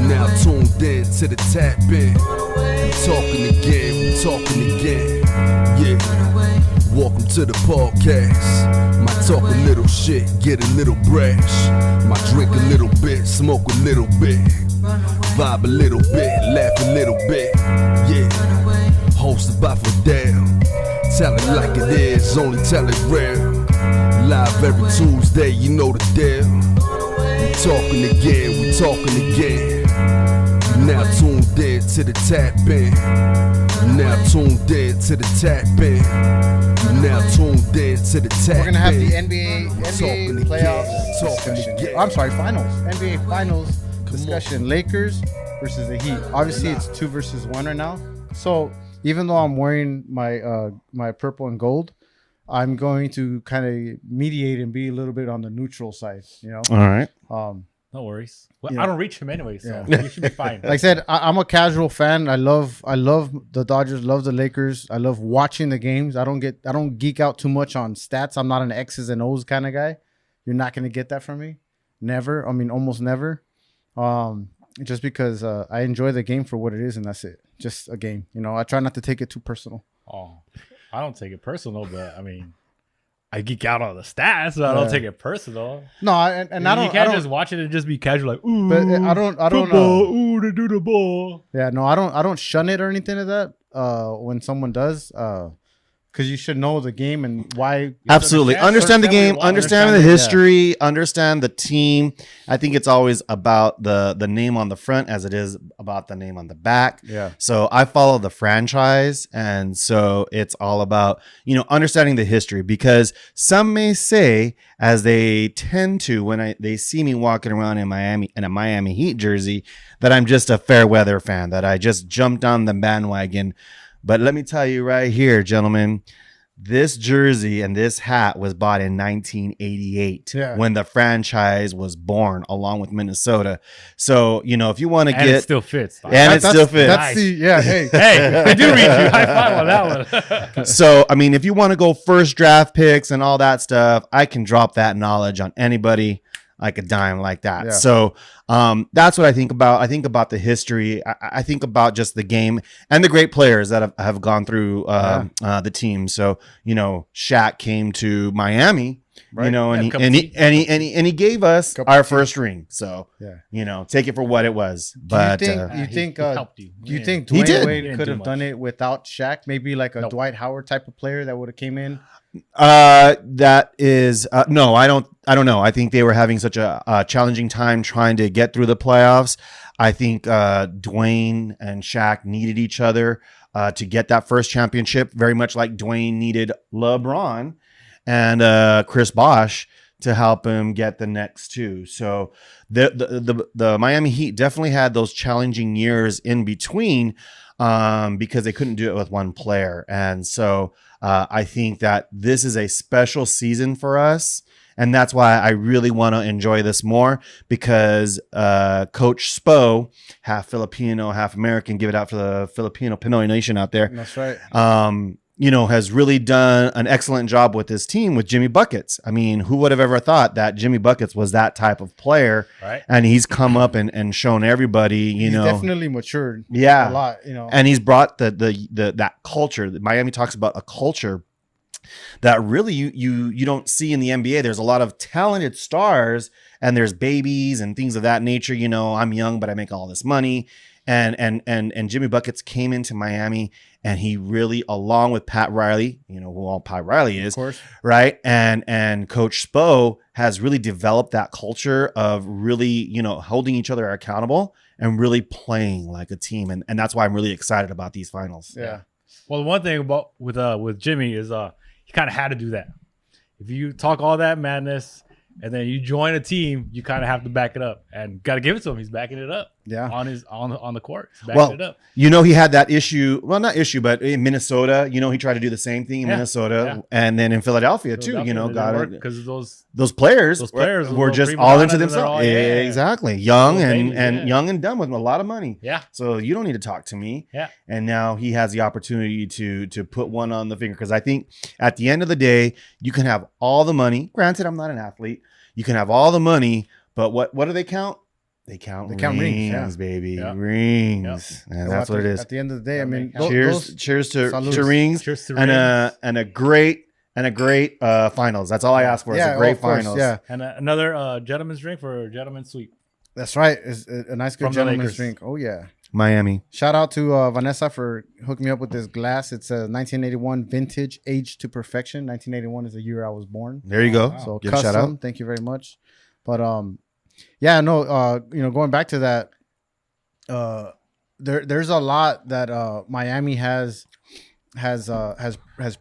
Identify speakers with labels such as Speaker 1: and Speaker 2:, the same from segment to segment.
Speaker 1: now tuned in to the tap in. We talking again. Yeah. Welcome to the podcast. Might talk a little shit, get a little brash. Might drink a little bit, smoke a little bit. Vibe a little bit, laugh a little bit. Yeah. Hosted by Fidel. Tell it like it is, only tell it real. Live every Tuesday, you know the deal. We talking again. You now tuned in to the tap in. You now tuned in to the tap in. You now tuned in to the tap in.
Speaker 2: We're gonna have the NBA playoffs discussion. I'm sorry, finals. NBA finals discussion. Lakers versus the Heat. Obviously, it's 2 versus 1 right now. So even though I'm wearing my my purple and gold, I'm going to kind of mediate and be a little bit on the neutral side, you know?
Speaker 3: All right.
Speaker 4: No worries. Well,
Speaker 2: yeah.
Speaker 4: I don't reach him anyway, so you should be fine.
Speaker 2: Like I said, I'm a casual fan. I love the Dodgers, love the Lakers. I love watching the games. I don't geek out too much on stats. I'm not an X's and O's kind of guy. You're not going to get that from me. Never. I mean, almost never. Just because I enjoy the game for what it is, and that's it. Just a game. You know, I try not to take it too personal.
Speaker 4: Oh, I don't take it personal, but I mean, I geek out on the stats, so I don't take it personal.
Speaker 2: No, and I don't.
Speaker 4: You can't just watch it and just be casual, like, ooh.
Speaker 2: But I don't.
Speaker 4: Football, ooh, they do the ball.
Speaker 2: Yeah, no, I don't shun it or anything like that. When someone does, because you should know the game and why.
Speaker 3: Absolutely. Understand the game, understand the history, understand the team. I think it's always about the name on the front as it is about the name on the back.
Speaker 2: Yeah.
Speaker 3: So I follow the franchise. And so it's all about, understanding the history, because some may say, as they tend to when they see me walking around in Miami in a Miami Heat jersey, that I'm just a fair weather fan, that I just jumped on the bandwagon. But let me tell you right here, gentlemen, this jersey and this hat was bought in 1988 when the franchise was born, along with Minnesota. So, if you want to get...
Speaker 4: it still fits.
Speaker 3: And it still fits.
Speaker 2: That's hey.
Speaker 4: Hey, I do read you. High five on that one.
Speaker 3: So, I mean, if you want to go first draft picks and all that stuff, I can drop that knowledge on anybody like a dime like that. Yeah. So that's what I think about. I think about the history. I think about just the game and the great players that have gone through the team. So, Shaq came to Miami,
Speaker 2: right.
Speaker 3: And he gave us our first ring. So, take it for what it was. But
Speaker 2: do you think
Speaker 3: He
Speaker 2: Dwayne
Speaker 3: did.
Speaker 2: Wade could have done it without Shaq? Maybe like a Dwight Howard type of player that would have came in?
Speaker 3: That is no, I don't know. I think they were having such a challenging time trying to get through the playoffs. I think Dwayne and Shaq needed each other to get that first championship, very much like Dwayne needed LeBron and Chris Bosh to help him get the next two. So the Miami Heat definitely had those challenging years in between because they couldn't do it with one player. And so I think that this is a special season for us. And that's why I really want to enjoy this more, because Coach Spo, half Filipino, half American, give it out for the Filipino Pinoy Nation out there.
Speaker 2: That's right.
Speaker 3: Has really done an excellent job with this team with Jimmy Buckets. I mean, who would have ever thought that Jimmy Buckets was that type of player?
Speaker 4: Right.
Speaker 3: And he's come up and shown everybody,
Speaker 2: He's definitely matured.
Speaker 3: Yeah.
Speaker 2: A lot,
Speaker 3: And he's brought that culture. Miami talks about a culture that really you don't see in the NBA. There's a lot of talented stars and there's babies and things of that nature. I'm young, but I make all this money. And Jimmy Buckets came into Miami, and he really, along with Pat Riley, who all Pat Riley is,
Speaker 2: of course,
Speaker 3: right? And Coach Spo has really developed that culture of really, holding each other accountable and really playing like a team. And that's why I'm really excited about these finals.
Speaker 2: Yeah.
Speaker 4: Well, the one thing about with Jimmy is he kind of had to do that. If you talk all that madness and then you join a team, you kind of have to back it up, and got to give it to him. He's backing it up.
Speaker 2: Yeah.
Speaker 4: On the court. He's backing it up.
Speaker 3: He had that issue. Well, not issue, but in Minnesota, he tried to do the same thing in Minnesota, and then in Philadelphia too. Got it because those players were just all into themselves. Exactly, young and dumb with a lot of money.
Speaker 4: Yeah.
Speaker 3: So you don't need to talk to me.
Speaker 4: Yeah.
Speaker 3: And now he has the opportunity to put one on the finger, because I think at the end of the day, you can have all the money. Granted, I'm not an athlete. You can have all the money, but what do they count? They count
Speaker 2: count
Speaker 3: rings,
Speaker 2: rings, yeah.
Speaker 3: baby.
Speaker 4: Yeah.
Speaker 3: Rings. And
Speaker 2: So
Speaker 3: that's what it is.
Speaker 2: At the end of the day, I
Speaker 4: Yeah,
Speaker 2: mean,
Speaker 4: man.
Speaker 3: Cheers to
Speaker 2: Salud.
Speaker 3: rings.
Speaker 4: Cheers to
Speaker 3: and
Speaker 4: rings.
Speaker 3: a great finals. That's all I ask for. Is a great
Speaker 2: of course,
Speaker 3: finals.
Speaker 2: yeah.
Speaker 4: And another gentleman's drink for a gentleman's sweet.
Speaker 2: That's right. It's a nice, good
Speaker 4: From the
Speaker 2: gentleman's
Speaker 4: Lakers.
Speaker 2: drink. Oh yeah.
Speaker 3: Miami.
Speaker 2: Shout out to Vanessa for hooking me up with this glass. It's a 1981 vintage, aged to perfection. 1981 is the year I was born.
Speaker 3: There you go.
Speaker 2: So
Speaker 3: Give a shout
Speaker 2: custom.
Speaker 3: out.
Speaker 2: Thank you very much. But yeah, no. Going back to that, there's a lot that Miami has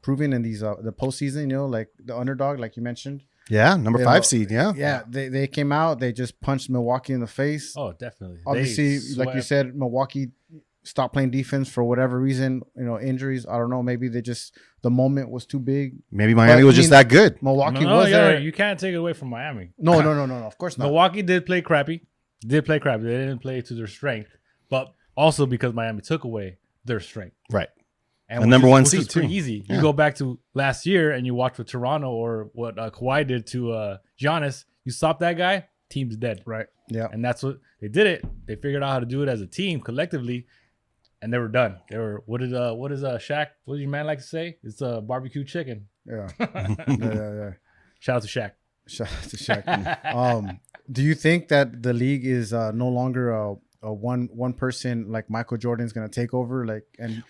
Speaker 2: proven in these the postseason. Like the underdog, like you mentioned.
Speaker 3: Yeah, number
Speaker 2: You
Speaker 3: 5
Speaker 2: know,
Speaker 3: seed. Yeah.
Speaker 2: Yeah, they came out. They just punched Milwaukee in the face.
Speaker 4: Oh, definitely.
Speaker 2: Obviously,
Speaker 4: They
Speaker 2: like you
Speaker 4: swept.
Speaker 2: said, Milwaukee stopped playing defense for whatever reason. Injuries. I don't know. Maybe the moment was too big.
Speaker 3: Maybe Miami
Speaker 2: But,
Speaker 3: was
Speaker 2: I
Speaker 3: just
Speaker 2: mean,
Speaker 3: that good.
Speaker 2: Milwaukee
Speaker 4: No,
Speaker 2: was there.
Speaker 4: you can't take it away from Miami.
Speaker 2: No. Of course not.
Speaker 4: Milwaukee did play crappy. They didn't play to their strength, but also because Miami took away their strength.
Speaker 3: Right.
Speaker 4: And
Speaker 3: The number one
Speaker 4: which
Speaker 3: seed,
Speaker 4: is pretty
Speaker 3: too.
Speaker 4: easy.
Speaker 3: Yeah.
Speaker 4: You go back to last year and you watch what Toronto or what Kawhi did to Giannis. You stop that guy, team's dead.
Speaker 2: Right. Yeah.
Speaker 4: And that's what they did. They figured out how to do it as a team collectively, and they were done. They were what is Shaq? What does your man like to say? It's barbecue chicken.
Speaker 2: Yeah. yeah.
Speaker 4: Shout out to Shaq.
Speaker 2: Shout out to Shaq. Do you think that the league is no longer a one person like Michael Jordan's gonna take over? Like, and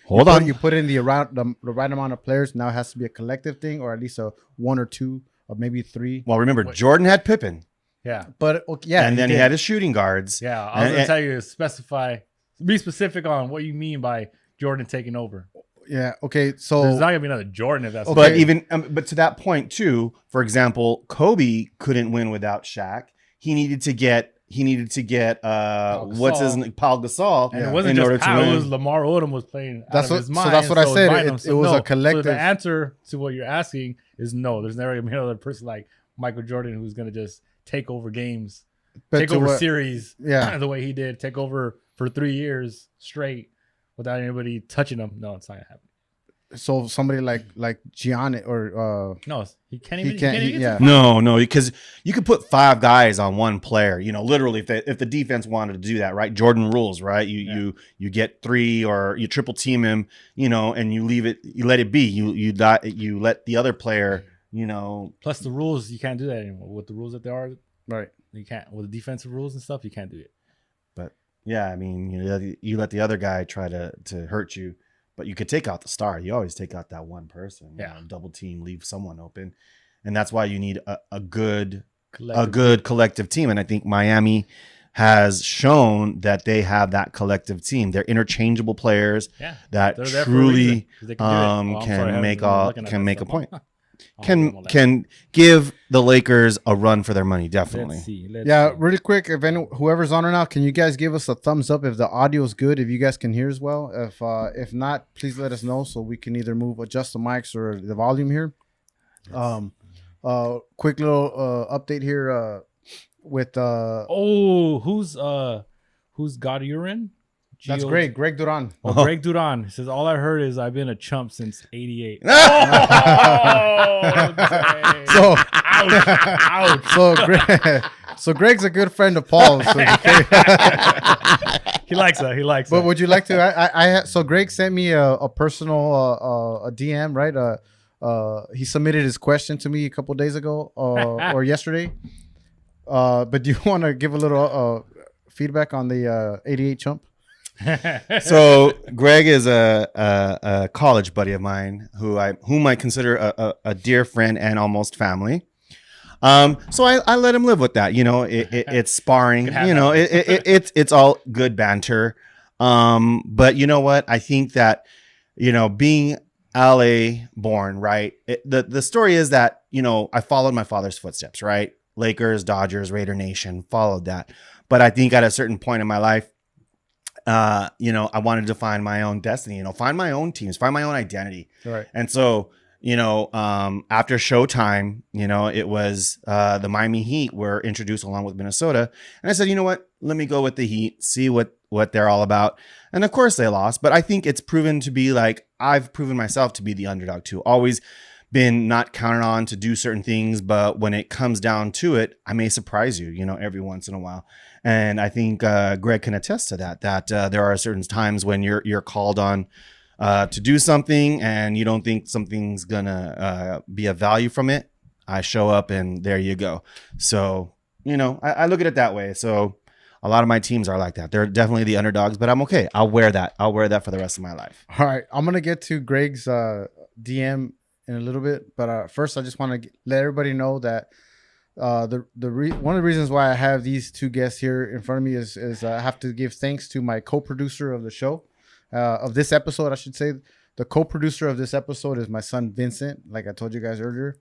Speaker 2: you put in the right amount of players. Now it has to be a collective thing, or at least a one or two, or maybe three.
Speaker 3: Well, remember, Jordan had Pippen.
Speaker 4: Yeah.
Speaker 2: But yeah,
Speaker 3: and then he
Speaker 2: did.
Speaker 3: had his shooting guards.
Speaker 4: Yeah. I was going to tell you be specific on what you mean by Jordan taking over.
Speaker 2: Yeah. Okay. So
Speaker 4: There's not going to be another Jordan if that's
Speaker 3: But
Speaker 2: Okay.
Speaker 3: even but to that point too, for example, Kobe couldn't win without Shaq. He needed to get what's his name, Paul Gasol,
Speaker 4: And it wasn't
Speaker 3: in order
Speaker 4: just
Speaker 3: to
Speaker 4: Powell,
Speaker 3: win.
Speaker 4: it was Lamar Odom was playing
Speaker 2: That's
Speaker 4: out of
Speaker 2: what-
Speaker 4: his
Speaker 2: so
Speaker 4: mind.
Speaker 2: that's what I
Speaker 4: so
Speaker 2: said.
Speaker 4: Bynum.
Speaker 2: It was a collective-
Speaker 4: So the answer to what you're asking is no. There's never going to be another person like Michael Jordan who's going to just take over games,
Speaker 2: but
Speaker 4: take
Speaker 2: to
Speaker 4: over
Speaker 2: what-
Speaker 4: series
Speaker 2: Yeah.
Speaker 4: the way he did, take over for 3 years straight without anybody touching him. No, it's not going to happen.
Speaker 2: So somebody like Giannis or
Speaker 4: No, he can't
Speaker 2: He
Speaker 4: even.
Speaker 2: can't-
Speaker 4: He
Speaker 2: he-
Speaker 4: can't
Speaker 2: yeah.
Speaker 3: No, because you could put 5 guys on one player. Literally, if the defense wanted to do that, right? Jordan rules, right? You get 3 or you triple team him, and you let it be. You let the other player,
Speaker 4: Plus the rules, you can't do that anymore. With the rules that there are,
Speaker 2: right.
Speaker 4: you can't. With the defensive rules and stuff, you can't do it.
Speaker 3: But yeah, I mean, you let the other guy try to hurt you. But you could take out the star. You always take out that one person.
Speaker 4: Yeah.
Speaker 3: Double team, leave someone open, and that's why you need a good
Speaker 4: Collective.
Speaker 3: collective team. And I think Miami has shown that they have that collective team. They're interchangeable players
Speaker 4: Yeah,
Speaker 3: that
Speaker 4: they're there for a
Speaker 3: truly
Speaker 4: reason, 'cause they can do it. Oh, I'm sorry, I
Speaker 3: can
Speaker 4: haven't
Speaker 3: make
Speaker 4: been looking at
Speaker 3: can
Speaker 4: that
Speaker 3: make a
Speaker 4: stuff.
Speaker 3: point.
Speaker 4: I'll give them all that.
Speaker 3: Can give the Lakers a run for their money. Definitely.
Speaker 4: Let's see.
Speaker 2: Yeah, really quick. If whoever's on it now, can you guys give us a thumbs up if the audio is good? If you guys can hear as well. If not, please let us know so we can either adjust the mics or the volume here. Quick little update here with
Speaker 4: Oh, who's got urine?
Speaker 2: that's great, Greg Duran.
Speaker 4: Oh, Greg Duran. He says, all I heard is I've been a chump since 88. Oh, dang.
Speaker 2: So
Speaker 4: Ouch.
Speaker 2: so Greg's a good friend of Paul's. So
Speaker 4: He likes that. He likes
Speaker 2: but
Speaker 4: that.
Speaker 2: would you like to? So Greg sent me a personal a DM, right? He submitted his question to me a couple days ago or yesterday. But do you want to give a little feedback on the 88 chump?
Speaker 3: So Greg is a college buddy of mine whom I consider a dear friend and almost family. So I let him live with that. It's sparring.
Speaker 4: Could have that.
Speaker 3: It's all good banter. But you know what? I think that being LA born, right? The story is that I followed my father's footsteps, right? Lakers, Dodgers, Raider Nation, followed that. But I think at a certain point in my life, I wanted to find my own destiny, find my own teams, find my own identity.
Speaker 2: Right.
Speaker 3: And so, after Showtime, it was the Miami Heat were introduced along with Minnesota. And I said, you know what? Let me go with the Heat, see what they're all about. And of course they lost, but I think it's proven to be I've proven myself to be the underdog too. Always been not counted on to do certain things, but when it comes down to it, I may surprise you, every once in a while. And I think Greg can attest to that, there are certain times when you're called on to do something and you don't think something's gonna be of value from it. I show up and there you go. So, I look at it that way. So a lot of my teams are like that. They're definitely the underdogs, but I'm okay. I'll wear that for the rest of my life.
Speaker 2: All right. I'm going to get to Greg's DM in a little bit. But first, I just want to let everybody know that one of the reasons why I have these two guests here in front of me is I have to give thanks to my co-producer of the show, of this episode, I should say. The co-producer of this episode is my son, Vincent, like I told you guys earlier.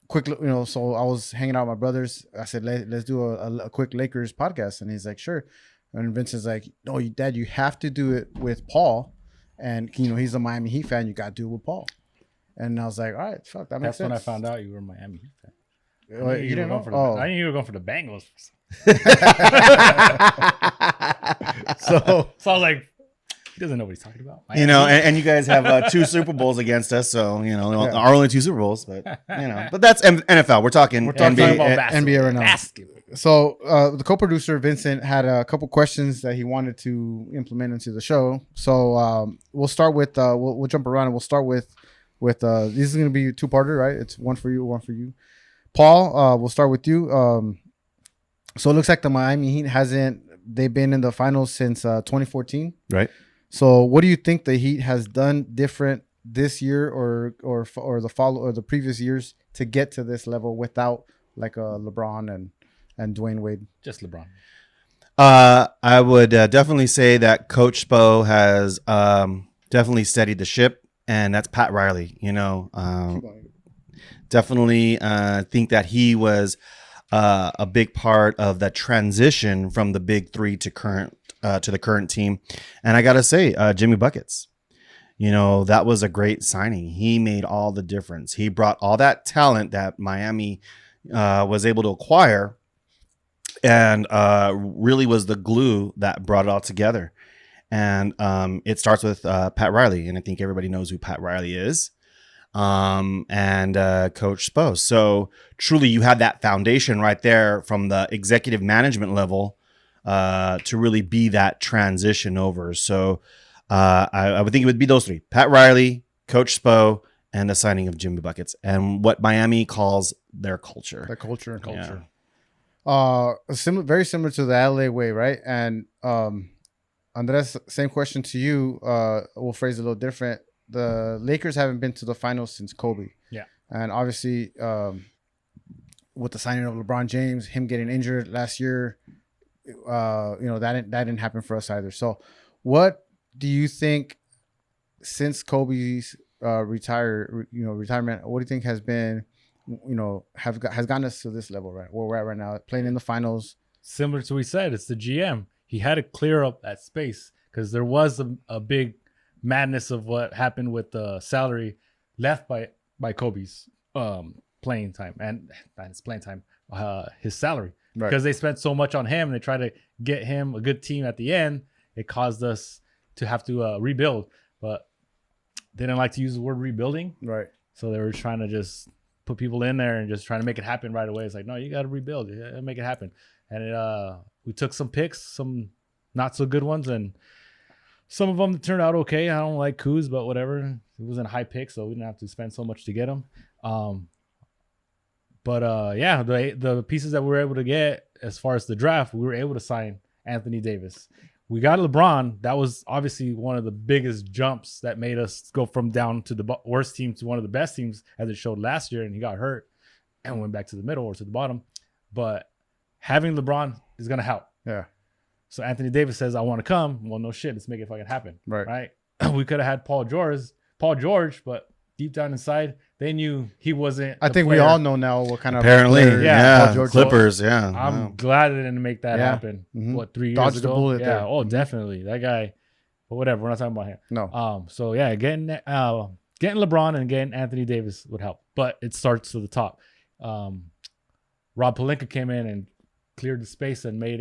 Speaker 2: Quick, so I was hanging out with my brothers. I said, let's do a quick Lakers podcast. And he's like, sure. And Vincent's like, no, Dad, you have to do it with Paul. And, he's a Miami Heat fan. You got to do it with Paul. And I was like, all right, fuck, that makes sense.
Speaker 4: That's when I found out you were a Miami Heat fan.
Speaker 2: You didn't know?
Speaker 4: I knew you were going for the Bengals.
Speaker 2: So
Speaker 4: I was like, he doesn't know what he's talking about.
Speaker 3: And you guys have 2 Super Bowls against us, so our only 2 Super Bowls, but but that's NFL. We're talking
Speaker 2: NBA,
Speaker 4: about
Speaker 2: NBA right now.
Speaker 4: basketball.
Speaker 2: So the co-producer Vincent had a couple questions that he wanted to implement into the show. So we'll start with we'll jump around and we'll start with this is going to be a 2-parter, right? It's one for you, one for you. Paul, we'll start with you. So it looks like the Miami Heat they've been in the finals since 2014,
Speaker 3: right?
Speaker 2: So what do you think the Heat has done different this year or the previous years to get to this level without like a LeBron and Dwayne Wade?
Speaker 4: Just LeBron.
Speaker 3: I would definitely say that Coach Spo has definitely steadied the ship, and that's Pat Riley. Definitely think that he was a big part of that transition from the big 3 to the current team. And I gotta say, Jimmy Buckets, that was a great signing. He made all the difference. He brought all that talent that Miami was able to acquire, and really was the glue that brought it all together. And it starts with Pat Riley, and I think everybody knows who Pat Riley is, and Coach Spo. So truly, you had that foundation right there from the executive management level to really be that transition over. So I would think it would be those 3: Pat Riley, Coach Spo, and the signing of Jimmy Buckets, and what Miami calls their culture.
Speaker 2: The culture.
Speaker 3: Yeah.
Speaker 2: Very similar to the LA way, right? And Andres, same question to you. We'll phrase it a little different. The Lakers haven't been to the finals since Kobe.
Speaker 4: Yeah.
Speaker 2: And obviously, with the signing of LeBron James, him getting injured last year, that didn't happen for us either. So what do you think, since Kobe's retirement, what do you think has been, has gotten us to this level, right? Where we're at right now, playing in the finals?
Speaker 4: Similar to what we said, it's the GM. He had to clear up that space because there was a big madness of what happened with the salary left by Kobe's playing time, and not his playing time, his salary.
Speaker 2: Right.
Speaker 4: Because they spent so much on him and they tried to get him a good team at the end. It caused us to have to rebuild, but they didn't like to use the word rebuilding.
Speaker 2: Right.
Speaker 4: So they were trying to just put people in there and just trying to make it happen right away. It's like, no, you got to rebuild. You gotta make it happen. And we took some picks, some not so good ones, and some of them turned out okay. I don't like Kuz, but whatever. It wasn't a high pick, so we didn't have to spend so much to get them. The pieces that we were able to get as far as the draft, we were able to sign Anthony Davis. We got LeBron. That was obviously one of the biggest jumps that made us go from down to the worst team to one of the best teams, as it showed last year, and he got hurt and went back to the middle or to the bottom. But having LeBron is going to help.
Speaker 2: Yeah.
Speaker 4: So Anthony Davis says, I want to come. Well, no shit. Let's make it fucking happen.
Speaker 2: Right.
Speaker 4: We could have had Paul George, but deep down inside, they knew he wasn't.
Speaker 2: I think we all know now what kind of
Speaker 3: Apparently,
Speaker 2: player
Speaker 3: yeah.
Speaker 2: Paul George
Speaker 3: Clippers, yeah.
Speaker 4: I'm glad it didn't make that happen.
Speaker 2: Mhm.
Speaker 4: What, 3 years
Speaker 2: Dodged
Speaker 4: ago?
Speaker 2: the bullet
Speaker 4: yeah.
Speaker 2: there.
Speaker 4: Oh, definitely. That guy. But whatever. We're not talking about him.
Speaker 2: No.
Speaker 4: So yeah, getting LeBron and getting Anthony Davis would help, but it starts to the top. Rob Pelinka came in and cleared the space and made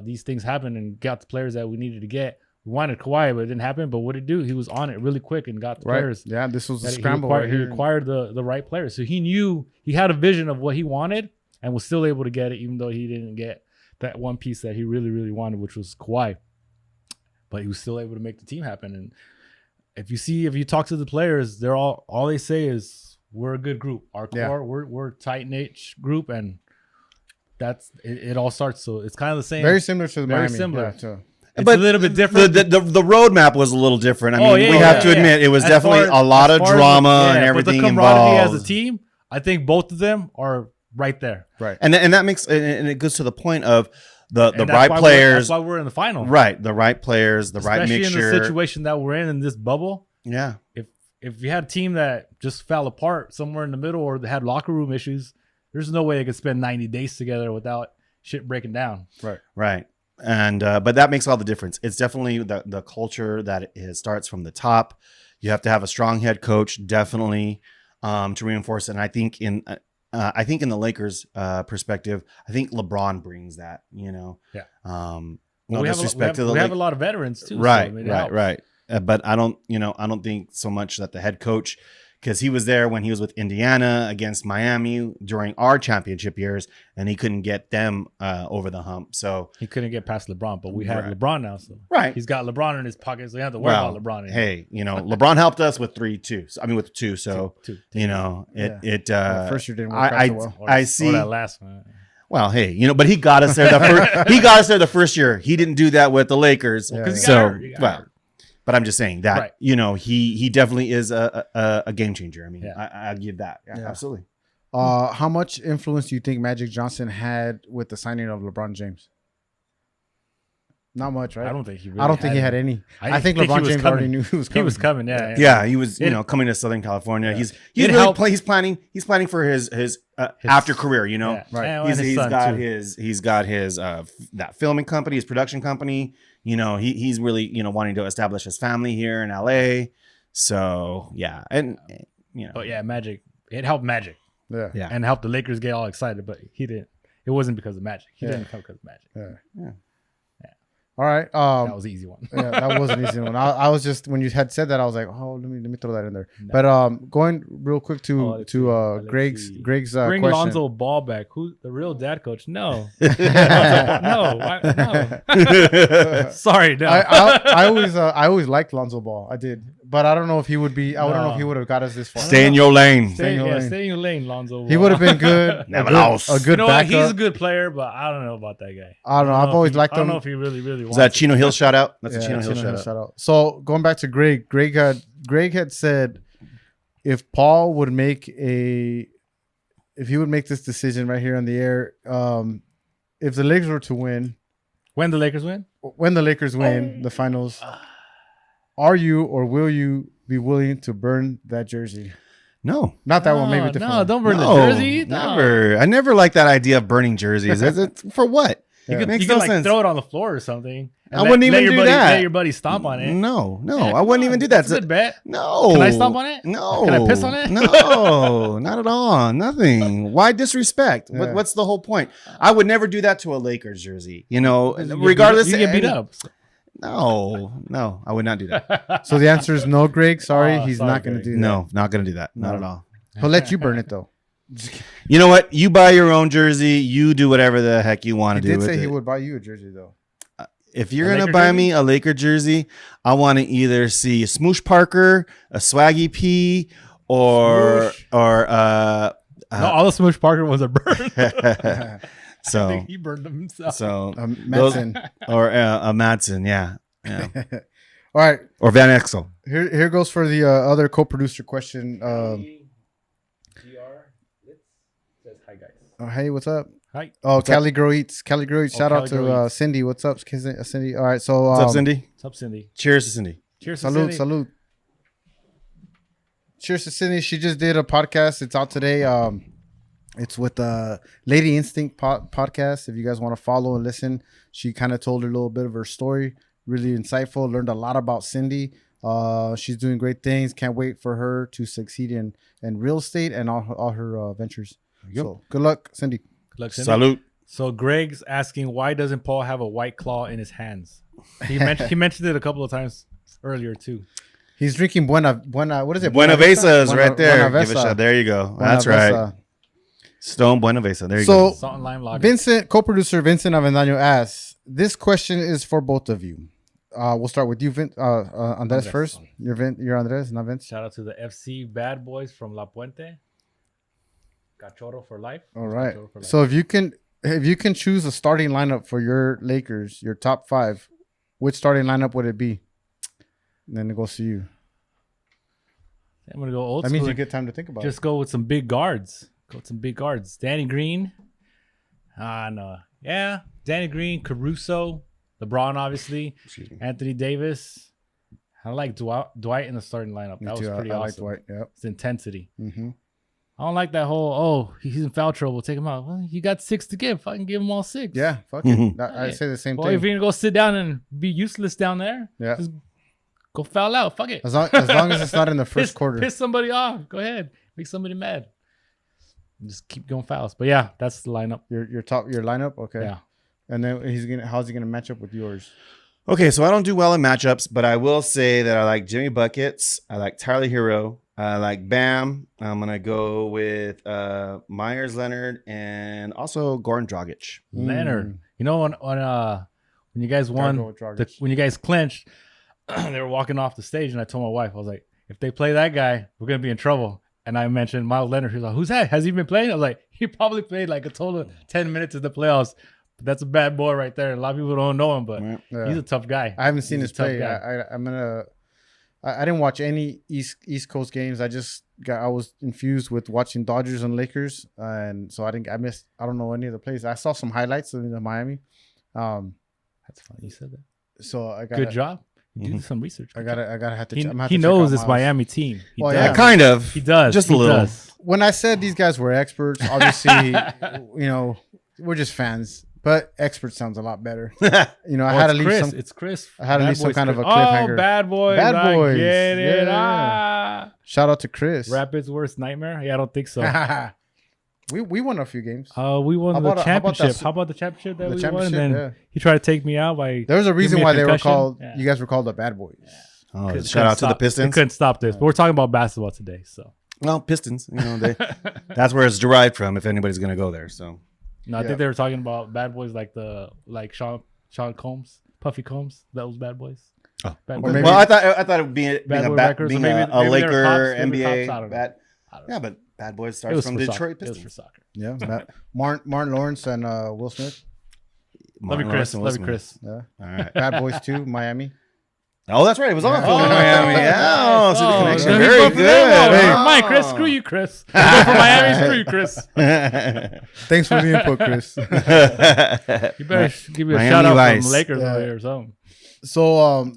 Speaker 4: these things happen and got the players that we needed to get We wanted Kawhi, but it didn't happen. But what did he do? He was on it really quick and got the
Speaker 2: Right.
Speaker 4: players.
Speaker 2: Yeah, this was a
Speaker 4: that
Speaker 2: scramble
Speaker 4: he
Speaker 2: right
Speaker 4: acquired,
Speaker 2: here.
Speaker 4: he acquired the right players. So he knew he had a vision of what he wanted and was still able to get it, even though he didn't get that one piece that he really, really wanted, which was Kawhi. But he was still able to make the team happen. And if you talk to the players, they're all they say is we're a good group. Our core, we're a tight-knit group, and that's it all starts. So it's kind of the same.
Speaker 2: Very similar to the
Speaker 4: Very
Speaker 2: Miami.
Speaker 4: similar.
Speaker 2: Yeah, too.
Speaker 4: It's a little bit different.
Speaker 3: The roadmap was a little different. I mean, we have to admit it was
Speaker 4: As
Speaker 3: definitely
Speaker 4: far
Speaker 3: a lot
Speaker 4: as
Speaker 3: of
Speaker 4: far as
Speaker 3: drama and
Speaker 4: but the
Speaker 3: everything
Speaker 4: camaraderie
Speaker 3: involved.
Speaker 4: as a team, I think both of them are right there.
Speaker 2: Right.
Speaker 3: And that makes and it goes to the point of the
Speaker 4: And that's
Speaker 3: right
Speaker 4: why
Speaker 3: players.
Speaker 4: That's why we're in the final.
Speaker 3: Right, the right players, the right
Speaker 4: Especially
Speaker 3: mixture.
Speaker 4: in the situation that we're in this bubble.
Speaker 3: Yeah.
Speaker 4: If you had a team that just fell apart somewhere in the middle or they had locker room issues, there's no way they could spend 90 days together without shit breaking down.
Speaker 3: Right. And but that makes all the difference. It's definitely the culture that it starts from the top. You have to have a strong head coach, definitely, to reinforce it. And I think in the Lakers' perspective, I think LeBron brings that. No disrespect to the
Speaker 4: we have
Speaker 3: Lakers.
Speaker 4: a lot of veterans too.
Speaker 3: Right,
Speaker 4: so, I mean, it helps.
Speaker 3: right. But I don't think so much that the head coach, because he was there when he was with Indiana against Miami during our championship years, and he couldn't get them over the hump. So
Speaker 4: He couldn't get past LeBron, but we have
Speaker 3: Right.
Speaker 4: LeBron now. So he's got LeBron in his pocket, so you don't have to worry about LeBron anymore.
Speaker 3: Hey, LeBron helped us with 3-2. I mean, with 2. So
Speaker 4: Two.
Speaker 2: First year didn't work out so well.
Speaker 3: I see.
Speaker 4: Or that last one.
Speaker 3: Well, hey, but he got us there. The first year. He didn't do that with the Lakers.
Speaker 2: Yeah,
Speaker 4: 'Cause he
Speaker 3: So
Speaker 4: got hurt. He got hurt.
Speaker 3: but I'm just saying that
Speaker 4: Right.
Speaker 3: he definitely is a game changer. I mean,
Speaker 4: Yeah.
Speaker 3: I give that. Yeah,
Speaker 2: Yeah.
Speaker 3: absolutely.
Speaker 2: How much influence do you think Magic Johnson had with the signing of LeBron James? Not much, right?
Speaker 4: I don't think he. Really
Speaker 2: I don't think he had
Speaker 4: any.
Speaker 2: any.
Speaker 4: I
Speaker 2: I think
Speaker 4: think he
Speaker 2: LeBron
Speaker 4: was
Speaker 2: James
Speaker 4: coming.
Speaker 2: already knew he was
Speaker 4: He
Speaker 2: coming.
Speaker 4: was coming. Yeah.
Speaker 3: Yeah, he was,
Speaker 4: It-
Speaker 3: coming to Southern California.
Speaker 4: Yeah.
Speaker 3: He's
Speaker 4: It
Speaker 3: really
Speaker 4: helped.
Speaker 3: he's planning for his after career.
Speaker 4: Yeah.
Speaker 2: Right.
Speaker 4: And
Speaker 3: He's
Speaker 4: his son,
Speaker 3: got
Speaker 4: too.
Speaker 3: his that filming company, his production company. He's really wanting to establish his family here in LA. So yeah, and
Speaker 4: But yeah, Magic. It helped Magic
Speaker 2: Yeah.
Speaker 4: and helped the Lakers get all excited, but he didn't. It wasn't because of Magic. He didn't come because of Magic.
Speaker 2: Yeah. All right.
Speaker 4: That was the easy one.
Speaker 2: Yeah, that was an easy one. I was just, when you had said that, I was like, oh, let me throw that in there. But going real quick
Speaker 4: let's see. Let's
Speaker 2: Greg's
Speaker 4: see.
Speaker 2: Greg's
Speaker 4: Bring
Speaker 2: question.
Speaker 4: Lonzo Ball back. Who's the real dad coach? No. No. No. Sorry. No.
Speaker 2: I always liked Lonzo Ball. I did, but I don't know if he would be. I don't know if he would have got us this far.
Speaker 3: stay in your lane.
Speaker 2: Stay in your lane.
Speaker 4: Stay in your lane, Lonzo.
Speaker 2: He would have been good.
Speaker 3: Never
Speaker 2: a
Speaker 3: lost.
Speaker 2: good
Speaker 4: You know what?
Speaker 2: backup.
Speaker 4: He's a good player, but I don't know about that guy.
Speaker 2: I don't know. I've always liked
Speaker 4: I don't
Speaker 2: him.
Speaker 4: know if he really
Speaker 3: Is
Speaker 4: wants
Speaker 3: that
Speaker 4: it.
Speaker 3: Chino Hill shout out? That's a
Speaker 2: Yeah,
Speaker 3: Chino Hill
Speaker 2: Chino
Speaker 3: shout out.
Speaker 2: So going back to Greg had said if Paul would make this decision right here on the air, if the Lakers were to win,
Speaker 4: When the Lakers win?
Speaker 2: when the Lakers win the finals, are you or will you be willing to burn that jersey?
Speaker 3: No.
Speaker 2: Not that one, maybe different.
Speaker 4: No,
Speaker 2: one.
Speaker 4: don't burn
Speaker 3: No,
Speaker 4: the jersey. No.
Speaker 3: never. I never liked that idea of burning jerseys. For what?
Speaker 2: Yeah.
Speaker 3: It makes
Speaker 4: You
Speaker 3: no
Speaker 4: could like
Speaker 3: sense.
Speaker 4: throw it on the floor or something. and
Speaker 3: I wouldn't even
Speaker 4: your
Speaker 3: do
Speaker 4: buddy,
Speaker 3: that.
Speaker 4: Let your buddy stomp on it.
Speaker 3: No,
Speaker 4: Yeah,
Speaker 3: I
Speaker 4: come
Speaker 3: wouldn't
Speaker 4: on.
Speaker 3: even do that.
Speaker 4: That's a good bet.
Speaker 3: No.
Speaker 4: Can I stomp on it?
Speaker 3: No.
Speaker 4: Can I piss on it?
Speaker 3: No, not at all. Nothing. Why disrespect?
Speaker 2: Yeah.
Speaker 3: What's the whole point? I would never do that to a Lakers jersey.
Speaker 4: You
Speaker 3: Regardless.
Speaker 4: get beat up.
Speaker 3: No, I would not do that.
Speaker 2: So the answer is no, Greg. Sorry,
Speaker 4: Oh,
Speaker 2: he's
Speaker 4: sorry,
Speaker 2: not going to
Speaker 4: Greg.
Speaker 2: do that.
Speaker 3: No, not gonna do that. Not
Speaker 2: No.
Speaker 3: at all.
Speaker 2: He'll let you burn it though.
Speaker 3: You know what? You buy your own jersey. You do whatever the heck you want
Speaker 2: He
Speaker 3: to do
Speaker 2: did
Speaker 3: with
Speaker 2: say
Speaker 3: it.
Speaker 2: he would buy you a jersey though.
Speaker 3: If you're
Speaker 4: A
Speaker 3: gonna
Speaker 4: Laker
Speaker 3: buy
Speaker 4: jersey?
Speaker 3: me a Laker jersey, I want to either see Smoosh Parker, a Swaggy P, or
Speaker 4: Smoosh.
Speaker 3: or
Speaker 4: No, all the Smoosh Parker ones are burned. I
Speaker 3: so
Speaker 4: think he burned them himself.
Speaker 3: so
Speaker 2: Madsen.
Speaker 3: or a Madsen, yeah,
Speaker 2: All right,
Speaker 3: or Van Exel.
Speaker 2: here goes for the other co-producer question.
Speaker 4: Says hi guys.
Speaker 2: Hey, what's up?
Speaker 4: Hi.
Speaker 2: Oh,
Speaker 3: What's up?
Speaker 2: Cali Girl Eats. Shout
Speaker 4: Cali
Speaker 2: out to
Speaker 4: Girl Eats.
Speaker 2: Cindy. What's up, Cindy? All right, so
Speaker 3: What's up, Cindy?
Speaker 4: What's up, Cindy?
Speaker 3: Cheers to Cindy.
Speaker 4: Cheers to
Speaker 2: Salute,
Speaker 4: Cindy.
Speaker 2: salute. Cheers to Cindy. She just did a podcast. It's out today. It's with Lady Instinct podcast. If you guys want to follow and listen, she kind of told a little bit of her story. Really insightful. Learned a lot about Cindy. She's doing great things. Can't wait for her to succeed in real estate and all her ventures. So good luck, Cindy.
Speaker 4: Good luck, Cindy.
Speaker 3: Salute.
Speaker 4: So Greg's asking, why doesn't Paul have a white claw in his hands? He mentioned it a couple of times earlier too.
Speaker 2: He's drinking Buena. What is it?
Speaker 3: Buenavesa is right there.
Speaker 2: Buena
Speaker 3: Give a
Speaker 2: Vesa.
Speaker 3: shot. There you go.
Speaker 2: Buena
Speaker 3: That's right.
Speaker 2: Vesa.
Speaker 3: Stone Buenavesa. There you
Speaker 2: So-
Speaker 3: go.
Speaker 4: Salt and lime lager.
Speaker 2: Vincent, co-producer Vincent Avendaño asks, this question is for both of you. We'll start with you, Andres
Speaker 4: Andres.
Speaker 2: first. You're Andres, not Vince.
Speaker 4: Shout out to the FC Bad Boys from La Puente. Cachorro for life.
Speaker 2: All right.
Speaker 4: Cachorro for life.
Speaker 2: So if you can choose a starting lineup for your Lakers, your top 5, which starting lineup would it be? And then it goes to you.
Speaker 4: I'm gonna go old
Speaker 2: That
Speaker 4: school.
Speaker 2: means you get time to think about
Speaker 4: Just
Speaker 2: it.
Speaker 4: go with some big guards. Go with some big guards. Danny Green. No. Yeah. Danny Green, Caruso, LeBron, obviously.
Speaker 3: Excuse me.
Speaker 4: Anthony Davis. I like Dwight in the starting lineup.
Speaker 2: Me
Speaker 4: That was
Speaker 2: too.
Speaker 4: pretty
Speaker 2: I like
Speaker 4: awesome.
Speaker 2: Dwight. Yep.
Speaker 4: It's intensity.
Speaker 2: Mm-hmm.
Speaker 4: I don't like that whole, he's in foul trouble, take him out. Well, you got 6 to give. Fucking give him all 6.
Speaker 2: Yeah, fuck
Speaker 3: Mhm.
Speaker 2: it. I say the same
Speaker 4: Well,
Speaker 2: thing.
Speaker 4: if you're going to go sit down and be useless down there,
Speaker 2: Yeah.
Speaker 4: just go foul out. Fuck it.
Speaker 2: As long as it's not in the first quarter.
Speaker 4: Piss somebody off. Go ahead. Make somebody mad. Just keep going fouls. But yeah, that's the lineup.
Speaker 2: Your lineup, okay.
Speaker 4: Yeah.
Speaker 2: And then how's he gonna match up with yours?
Speaker 3: Okay, so I don't do well in matchups, but I will say that I like Jimmy Buckets. I like Tyler Hero. I like Bam. I'm gonna go with Myers Leonard and also Goran Dragic.
Speaker 4: Leonard. You know, when you guys won,
Speaker 2: go with Dragic.
Speaker 4: when you guys clinched, they were walking off the stage, and I told my wife, I was like, if they play that guy, we're gonna be in trouble. And I mentioned Miles Leonard. She was like, who's that? Has he been playing? I was like, he probably played like a total of 10 minutes in the playoffs. But that's a bad boy right there. A lot of people don't know him, but
Speaker 2: Yeah.
Speaker 4: he's a tough guy.
Speaker 2: I haven't seen
Speaker 4: He's
Speaker 2: his
Speaker 4: a tough
Speaker 2: play.
Speaker 4: guy.
Speaker 2: I didn't watch any East Coast games. I was infused with watching Dodgers and Lakers, and so I don't know any of the plays. I saw some highlights of the Miami.
Speaker 4: That's funny. You said that.
Speaker 2: So I got
Speaker 4: Good job. You do some research.
Speaker 2: I
Speaker 4: Good
Speaker 2: gotta
Speaker 4: job.
Speaker 2: have to.
Speaker 4: He,
Speaker 2: I'm gonna have
Speaker 4: he
Speaker 2: to check
Speaker 4: knows
Speaker 2: out
Speaker 4: this
Speaker 2: Miles.
Speaker 4: Miami team. He
Speaker 2: Well,
Speaker 4: does.
Speaker 2: yeah.
Speaker 3: Kind of.
Speaker 4: He does.
Speaker 3: Just a
Speaker 4: He
Speaker 3: little.
Speaker 4: does.
Speaker 2: When I said these guys were experts, obviously, we're just fans. But expert sounds a lot better. I had
Speaker 4: Oh,
Speaker 2: to leave
Speaker 4: Chris.
Speaker 2: some.
Speaker 4: It's Chris.
Speaker 2: I had to
Speaker 4: Bad
Speaker 2: leave some
Speaker 4: Boys
Speaker 2: kind of
Speaker 4: Chris.
Speaker 2: a cliffhanger.
Speaker 4: Oh, Bad Boys.
Speaker 2: Bad
Speaker 4: I
Speaker 2: Boys.
Speaker 4: get it.
Speaker 2: Yeah. Shout out to Chris.
Speaker 4: Rapids' worst nightmare? Yeah, I don't think so.
Speaker 2: we won a few games.
Speaker 4: We won
Speaker 2: How
Speaker 4: the
Speaker 2: about
Speaker 4: championship.
Speaker 2: that-
Speaker 4: How about the championship that
Speaker 2: the
Speaker 4: we
Speaker 2: championship,
Speaker 4: won? And
Speaker 2: yeah.
Speaker 4: then he tried to take me out by.
Speaker 2: There was a
Speaker 4: giving
Speaker 2: reason
Speaker 4: me a
Speaker 2: why they were
Speaker 4: concussion.
Speaker 2: called.
Speaker 4: Yeah.
Speaker 2: You guys were called the Bad Boys.
Speaker 3: Oh,
Speaker 4: Couldn't
Speaker 3: shout out to the
Speaker 4: stop-
Speaker 3: Pistons.
Speaker 4: We couldn't stop this. But we're talking about basketball today, so.
Speaker 3: Well, Pistons. That's where it's derived from. If anybody's gonna go there, so
Speaker 4: No, I
Speaker 2: Yeah.
Speaker 4: think they were talking about Bad Boys like Sean Combs, Puffy Combs. That was Bad Boys.
Speaker 3: Oh.
Speaker 4: Bad
Speaker 2: Or
Speaker 4: Boys.
Speaker 2: maybe-
Speaker 3: well, I thought it would be
Speaker 4: Bad
Speaker 3: being
Speaker 4: Boy
Speaker 3: a
Speaker 4: Records, or
Speaker 3: being
Speaker 4: maybe-
Speaker 3: a
Speaker 4: maybe they were
Speaker 3: Laker
Speaker 4: cops, they were
Speaker 3: NBA.
Speaker 4: cops, I don't know.
Speaker 3: Bad,
Speaker 4: I don't know.
Speaker 3: yeah, but Bad Boys
Speaker 4: It
Speaker 3: starts
Speaker 4: was
Speaker 3: from
Speaker 4: for
Speaker 3: Detroit
Speaker 4: soccer. It was
Speaker 3: Pistons.
Speaker 4: for soccer.
Speaker 2: Yeah, Martin Lawrence and Will Smith.
Speaker 4: Love you,
Speaker 3: Martin
Speaker 4: Chris.
Speaker 3: Lawrence and Will
Speaker 4: Love you,
Speaker 3: Smith.
Speaker 4: Chris.
Speaker 2: Yeah,
Speaker 3: All right.
Speaker 2: Bad Boys 2, Miami.
Speaker 3: Oh, that's right. It was on
Speaker 2: Yeah.
Speaker 3: film in
Speaker 4: Oh,
Speaker 3: Miami.
Speaker 4: nice.
Speaker 3: Yeah, oh, see the
Speaker 4: Oh,
Speaker 3: connection.
Speaker 4: then we
Speaker 3: Very
Speaker 4: go for
Speaker 3: good.
Speaker 4: them. Oh,
Speaker 3: Hey.
Speaker 4: never mind, Chris. Screw you, Chris. You go for Miami. Screw you, Chris.
Speaker 2: Thanks for the input, Chris.
Speaker 4: You better give me a
Speaker 3: Miami
Speaker 4: shout out
Speaker 3: Vice.
Speaker 4: from Lakers
Speaker 2: Yeah.
Speaker 4: over here or something.
Speaker 2: So,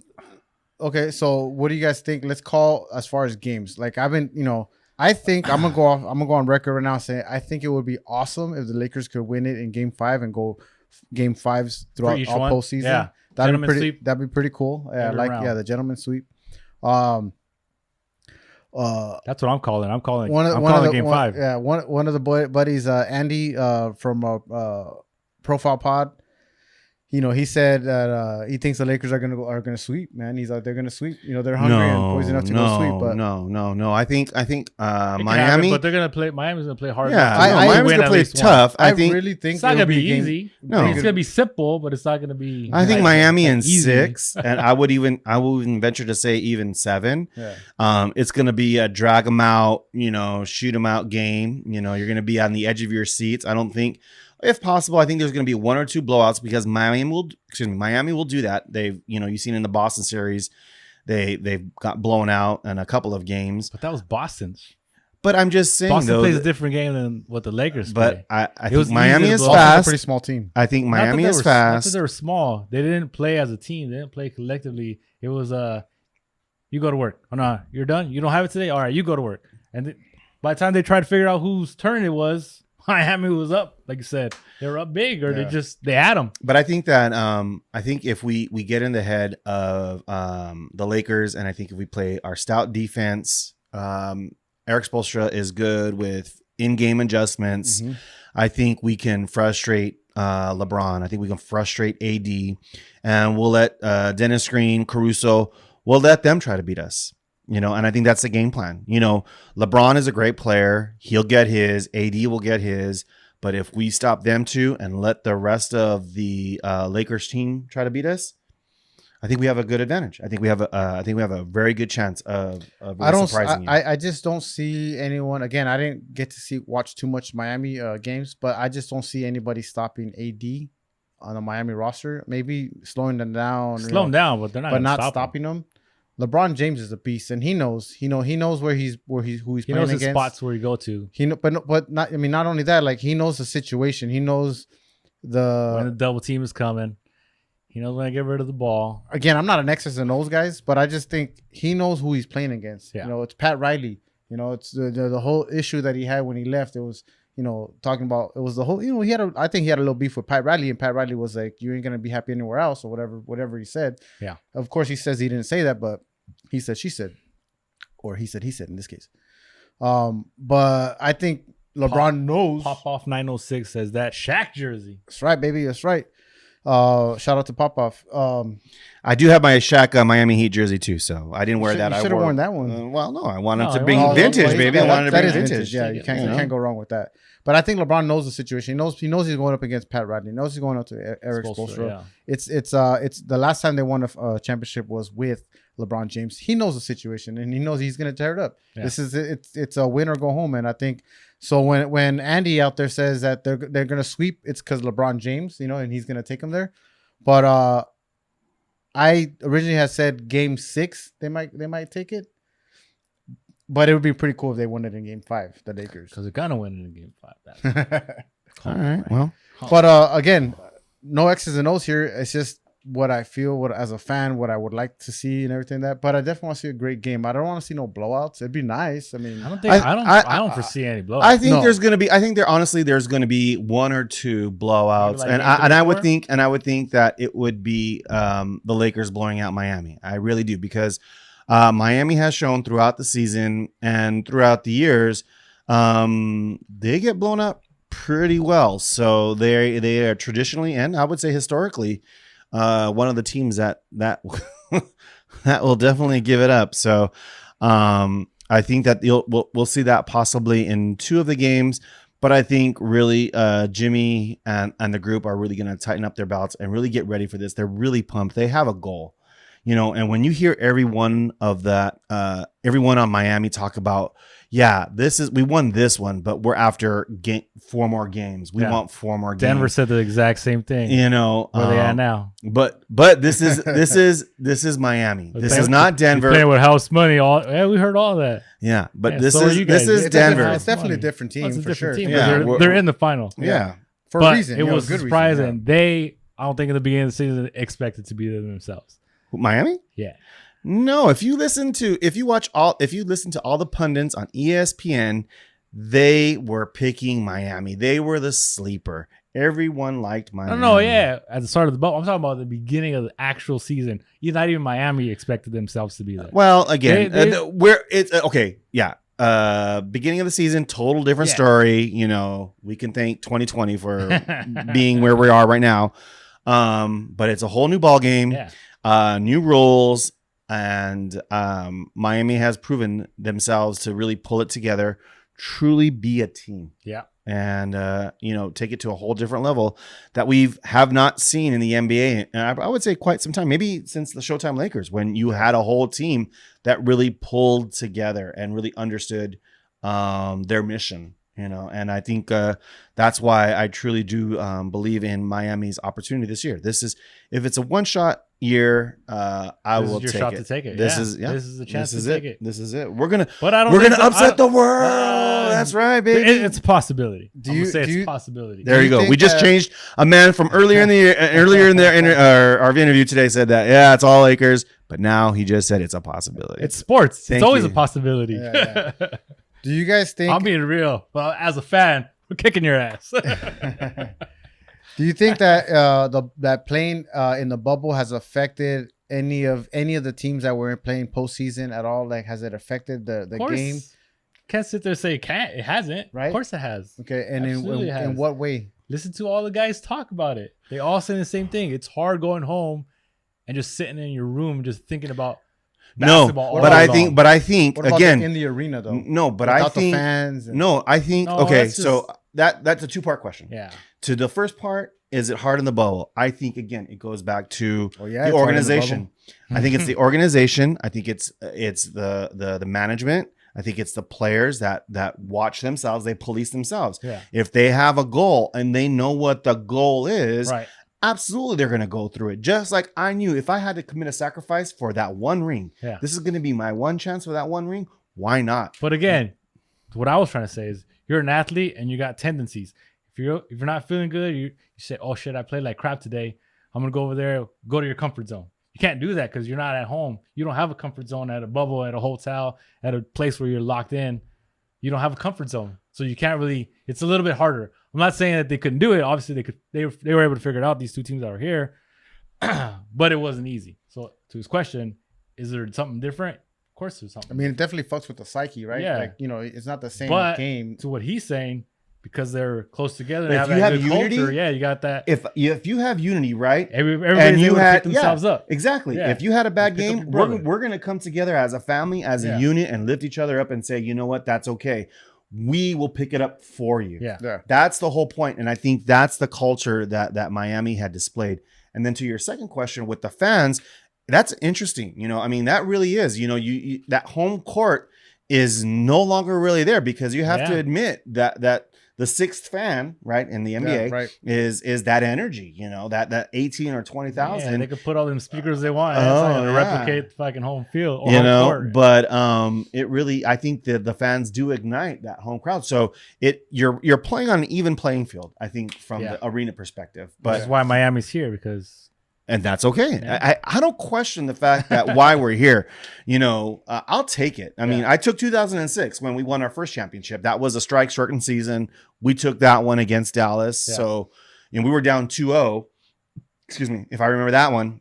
Speaker 2: okay. So, what do you guys think? Let's call as far as games. Like I've been, I think I'm gonna go off. I'm gonna go on record right now saying I think it would be awesome if the Lakers could win it in Game 5 and go Game 5s throughout
Speaker 4: each
Speaker 2: all
Speaker 4: one?
Speaker 2: postseason.
Speaker 4: Yeah.
Speaker 2: That'd be
Speaker 4: Gentleman's
Speaker 2: pretty.
Speaker 4: sweep.
Speaker 2: That'd be pretty cool. Yeah,
Speaker 4: Every round.
Speaker 2: the gentleman's sweep.
Speaker 4: That's what I'm calling. I'm calling.
Speaker 2: One of
Speaker 4: I'm
Speaker 2: one of
Speaker 4: calling
Speaker 2: the
Speaker 4: Game
Speaker 2: one,
Speaker 4: 5.
Speaker 2: Yeah, one of the buddies, Andy from Profile Pod. He said that he thinks the Lakers are gonna sweep. Man, he's like they're gonna sweep. They're hungry and poised enough to go sweep. But
Speaker 3: no. I think
Speaker 4: It can happen,
Speaker 3: Miami.
Speaker 4: but they're gonna play. Miami's gonna play hard.
Speaker 3: Yeah,
Speaker 4: enough to
Speaker 3: no,
Speaker 2: I-
Speaker 3: Miami's
Speaker 4: win
Speaker 3: gonna
Speaker 4: at
Speaker 3: play
Speaker 4: least one.
Speaker 3: tough.
Speaker 2: I
Speaker 3: I think.
Speaker 2: really think
Speaker 4: It's not
Speaker 2: it'll
Speaker 4: gonna be
Speaker 2: a game-
Speaker 4: easy.
Speaker 3: No.
Speaker 4: It's gonna be simple, but it's not gonna be.
Speaker 3: I think
Speaker 4: nice.
Speaker 3: Miami in
Speaker 4: Easy.
Speaker 3: 6, and I will even venture to say even 7.
Speaker 2: Yeah.
Speaker 3: It's gonna be a drag them out, shoot them out game. You're gonna be on the edge of your seats. I don't think, if possible, I think there's gonna be 1 or 2 blowouts because Miami will do that. They've, you've seen in the Boston series, they've got blown out in a couple of games.
Speaker 4: But that was Boston's.
Speaker 3: But I'm just saying
Speaker 4: Boston
Speaker 3: though,
Speaker 4: plays a different game than what the Lakers play.
Speaker 3: but I
Speaker 4: was
Speaker 3: think Miami
Speaker 4: easy to
Speaker 3: is
Speaker 4: blow.
Speaker 2: Boston's a
Speaker 3: fast.
Speaker 2: pretty small team.
Speaker 3: I think
Speaker 4: Not that
Speaker 3: Miami
Speaker 4: they
Speaker 3: is
Speaker 4: were- Not that
Speaker 3: fast.
Speaker 4: they were small. They didn't play as a team. They didn't play collectively. It was you go to work. Oh no, you're done. You don't have it today. All right, you go to work. And by the time they tried to figure out whose turn it was, Miami was up. Like you said, they were up big, or
Speaker 2: Yeah.
Speaker 4: they had them.
Speaker 3: But I think that if we get in the head of the Lakers, and I think if we play our stout defense, Eric Spoelstra is good with in-game adjustments.
Speaker 2: Mhm.
Speaker 3: I think we can frustrate LeBron. I think we can frustrate AD, and we'll let Dennis Green, Caruso, we'll let them try to beat us. And I think that's the game plan. LeBron is a great player. He'll get his. AD will get his. But if we stop them two and let the rest of the Lakers team try to beat us, I think we have a good advantage. I think we have a very good chance of really surprising you.
Speaker 2: I just don't see anyone. Again, I didn't get to watch too much Miami games, but I just don't see anybody stopping AD on the Miami roster. Maybe slowing them down.
Speaker 4: Slow them down, but they're not.
Speaker 2: But not
Speaker 4: stop
Speaker 2: stopping them. LeBron James is a beast, and he knows who he's
Speaker 4: who
Speaker 2: playing
Speaker 4: knows his
Speaker 2: against.
Speaker 4: spots where he go to.
Speaker 2: But not. I mean, not only that, like he knows the situation. He knows
Speaker 4: When the double team is coming, he knows when to get rid of the ball.
Speaker 2: Again, I'm not an X's and O's guys, but I just think he knows who he's playing against.
Speaker 4: Yeah.
Speaker 2: It's Pat Riley. It's the whole issue that he had when he left. It was talking about, it was the whole, I think he had a little beef with Pat Riley, and Pat Riley was like, you ain't going to be happy anywhere else, or whatever he said.
Speaker 4: Yeah.
Speaker 2: Of course, he says he didn't say that, but he said, she said, or he said in this case. But I think LeBron knows.
Speaker 4: Pop off 906 says that Shaq jersey.
Speaker 2: That's right, baby. That's right. Shout out to Popoff.
Speaker 3: I do have my Shaq Miami Heat jersey too, so I didn't wear that.
Speaker 2: You should have worn that one.
Speaker 3: Well, no, I wanted
Speaker 4: No,
Speaker 3: to bring
Speaker 4: well,
Speaker 3: vintage, baby. I wanted to
Speaker 2: that
Speaker 3: bring
Speaker 2: is
Speaker 3: vintage.
Speaker 2: Yeah, you can't go wrong with that. But I think LeBron knows the situation. He knows he's going up against Pat Riley. He knows he's going up to Eric Spoelstra.
Speaker 4: Yeah.
Speaker 2: It's the last time they won a championship was with LeBron James. He knows the situation, and he knows he's going to tear it up.
Speaker 4: Yeah.
Speaker 2: It's a win or go home, and I think so. When Andy out there says that they're going to sweep, it's because LeBron James, and he's going to take them there. But I originally had said Game 6 they might take it, but it would be pretty cool if they won it in Game 5, the Lakers.
Speaker 4: Because they're gonna win in Game 5.
Speaker 3: All right, well,
Speaker 2: but again, no X's and O's here. It's just what I feel, as a fan, what I would like to see and everything But I definitely want to see a great game. I don't want to see no blowouts. It'd be nice. I mean,
Speaker 4: I don't foresee any blowouts.
Speaker 3: I think there's going to be. I think there's going to be one or two blowouts,
Speaker 4: Like
Speaker 3: I would think that it would be the Lakers blowing out Miami. I really do, because Miami has shown throughout the season and throughout the years, they get blown up pretty well. So they are traditionally, and I would say historically, one of the teams that that will definitely give it up. So I think that we'll see that possibly in 2 of the games. But I think really Jimmy and the group are really going to tighten up their belts and really get ready for this. They're really pumped. They have a goal, and when you hear everyone on Miami talk about, we won this one, but we're after 4 more games. We want 4 more games.
Speaker 4: Denver said the exact same thing. Where they at now?
Speaker 3: But this is Miami. This is not Denver.
Speaker 4: Playing with house money. We heard all that.
Speaker 3: Yeah, but
Speaker 4: Yeah,
Speaker 3: this
Speaker 4: so are you guys.
Speaker 3: is Denver.
Speaker 2: It's definitely a different team
Speaker 4: It's a
Speaker 2: for
Speaker 4: different
Speaker 2: sure.
Speaker 4: team,
Speaker 3: Yeah,
Speaker 4: but they're in the final.
Speaker 3: Yeah.
Speaker 2: For
Speaker 4: But
Speaker 2: a reason.
Speaker 4: it was
Speaker 2: a good
Speaker 4: surprising.
Speaker 2: reason.
Speaker 4: I don't think in the beginning of the season they expected to be them themselves.
Speaker 3: Miami?
Speaker 4: Yeah.
Speaker 3: No, if you listen to all the pundits on ESPN, they were picking Miami. They were the sleeper. Everyone liked Miami.
Speaker 4: No, yeah. At the start of the bubble, I'm talking about the beginning of the actual season. Not even Miami expected themselves to be there.
Speaker 3: Well, again,
Speaker 4: Okay,
Speaker 3: yeah. Beginning of the season, total different story. We can thank 2020 for being where we are right now. But it's a whole new ball game, new rules, and Miami has proven themselves to really pull it together, truly be a team.
Speaker 4: Yeah.
Speaker 3: And take it to a whole different level that have not seen in the NBA. And I would say quite some time, maybe since the Showtime Lakers, when you had a whole team that really pulled together and really understood their mission. And I think that's why I truly do believe in Miami's opportunity this year. If it's a one-shot year, I will take it. This is your shot to take it. This is the chance to take it. This is it. We're gonna upset the world. That's right, baby.
Speaker 4: It's a possibility.
Speaker 2: Do you say
Speaker 4: it's a possibility?
Speaker 3: There you go. We just changed a man from earlier in the year, our interview today said that it's all Lakers, but now he just said it's a possibility.
Speaker 4: It's sports. It's always a possibility.
Speaker 2: Yeah. Do you guys think?
Speaker 4: I'm being real. Well, as a fan, we're kicking your ass.
Speaker 2: Do you think that that playing in the bubble has affected any of the teams that were playing postseason at all? Like, has it affected the game?
Speaker 4: Can't sit there and say it can't. It hasn't.
Speaker 2: Right?
Speaker 4: Of course it has.
Speaker 2: Okay, and
Speaker 4: Absolutely
Speaker 2: in what way?
Speaker 4: Listen to all the guys talk about it. They all say the same thing. It's hard going home and just sitting in your room just thinking about basketball.
Speaker 3: No, but I think
Speaker 2: What about
Speaker 3: again
Speaker 2: in the arena though?
Speaker 3: No, but
Speaker 2: Without
Speaker 3: I think
Speaker 2: the fans. And,
Speaker 3: no, I think
Speaker 4: No,
Speaker 3: okay.
Speaker 4: that's just-
Speaker 3: So that's a 2-part question.
Speaker 4: Yeah.
Speaker 3: To the first part, is it hard in the bubble? I think again it goes back to
Speaker 2: Oh,
Speaker 3: the
Speaker 2: yeah, it's hard in the
Speaker 3: organization. I think it's the organization. I think it's the management. I think it's the players that watch themselves. They police themselves.
Speaker 4: Yeah.
Speaker 3: If they have a goal and they know what the goal is,
Speaker 4: Right.
Speaker 3: absolutely they're going to go through it. Just like I knew if I had to commit a sacrifice for that one ring,
Speaker 4: Yeah.
Speaker 3: this is going to be my one chance for that one ring. Why not?
Speaker 4: But again, what I was trying to say is you're an athlete and you got tendencies. If you're not feeling good, you say, oh shit, I played like crap today. I'm gonna go over there, go to your comfort zone. You can't do that because you're not at home. You don't have a comfort zone at a bubble, at a hotel, at a place where you're locked in. You don't have a comfort zone. So you can't really, it's a little bit harder. I'm not saying that they couldn't do it. Obviously they could, they were able to figure it out, these two teams that were here, but it wasn't easy. So to his question, is there something different? Of course there's something.
Speaker 2: I mean, it definitely fucks with the psyche, right?
Speaker 4: Yeah.
Speaker 2: Like, you know, it's not the same
Speaker 4: But
Speaker 2: game.
Speaker 4: to what he's saying, because they're close together,
Speaker 3: But
Speaker 4: they
Speaker 3: if
Speaker 4: have
Speaker 3: you
Speaker 4: that
Speaker 3: have
Speaker 4: good
Speaker 3: unity,
Speaker 4: culture. Yeah, you got that.
Speaker 3: If you have unity, right?
Speaker 4: Everybody's able to pick themselves up.
Speaker 3: Exactly.
Speaker 4: Yeah.
Speaker 3: If you had a bad
Speaker 4: Pick up
Speaker 3: game,
Speaker 4: your brother.
Speaker 3: we're going to come together as a family, as a
Speaker 4: Yeah.
Speaker 3: unit, and lift each other up and say, you know what, that's okay. We will pick it up for you.
Speaker 4: Yeah.
Speaker 2: Yeah.
Speaker 3: That's the whole point. And I think that's the culture that Miami had displayed. And then to your second question with the fans, that's interesting. You know, I mean, that really is, you know, you that home court is no longer really there because you have to
Speaker 4: Yeah.
Speaker 3: admit that the sixth fan, right, in the NBA
Speaker 2: Yeah, right.
Speaker 3: is that energy, you know, that 18 or 20,000.
Speaker 4: Yeah, they could put all them speakers they want.
Speaker 3: Oh,
Speaker 4: It's not gonna
Speaker 3: yeah.
Speaker 4: replicate the fucking home field. Or
Speaker 3: You
Speaker 4: home
Speaker 3: know,
Speaker 4: court.
Speaker 3: but it really, I think that the fans do ignite that home crowd. So you're playing on an even playing field, I think, from
Speaker 4: Yeah.
Speaker 3: the arena perspective.
Speaker 4: Which
Speaker 3: But
Speaker 4: is why Miami's here, because
Speaker 3: and that's okay.
Speaker 4: Yeah.
Speaker 3: I don't question the fact that why we're here. You know, I'll take it. I mean, I took 2006 when we won our first championship. That was a strike shortened season. We took that one against Dallas.
Speaker 4: Yeah.
Speaker 3: So, you know, we were down 2-0. Excuse me, if I remember that one.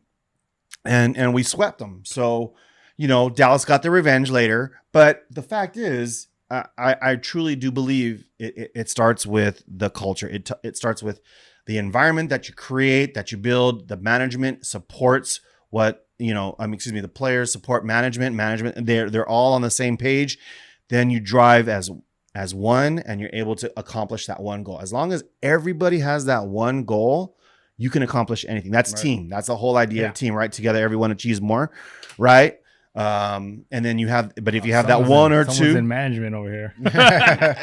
Speaker 3: And we swept them. So, you know, Dallas got their revenge later. But the fact is, I truly do believe it starts with the culture. It starts with the environment that you create, that you build. The management supports what, you know, the players support management. They're all on the same page. Then you drive as one, and you're able to accomplish that one goal. As long as everybody has that one goal, you can accomplish anything. That's
Speaker 2: Right.
Speaker 3: team. That's the whole idea
Speaker 4: Yeah.
Speaker 3: of team, right? Together, everyone achieves more, right? And then you have, but if you have that
Speaker 4: someone's
Speaker 3: one or
Speaker 4: someone's
Speaker 3: two,
Speaker 4: in management over here.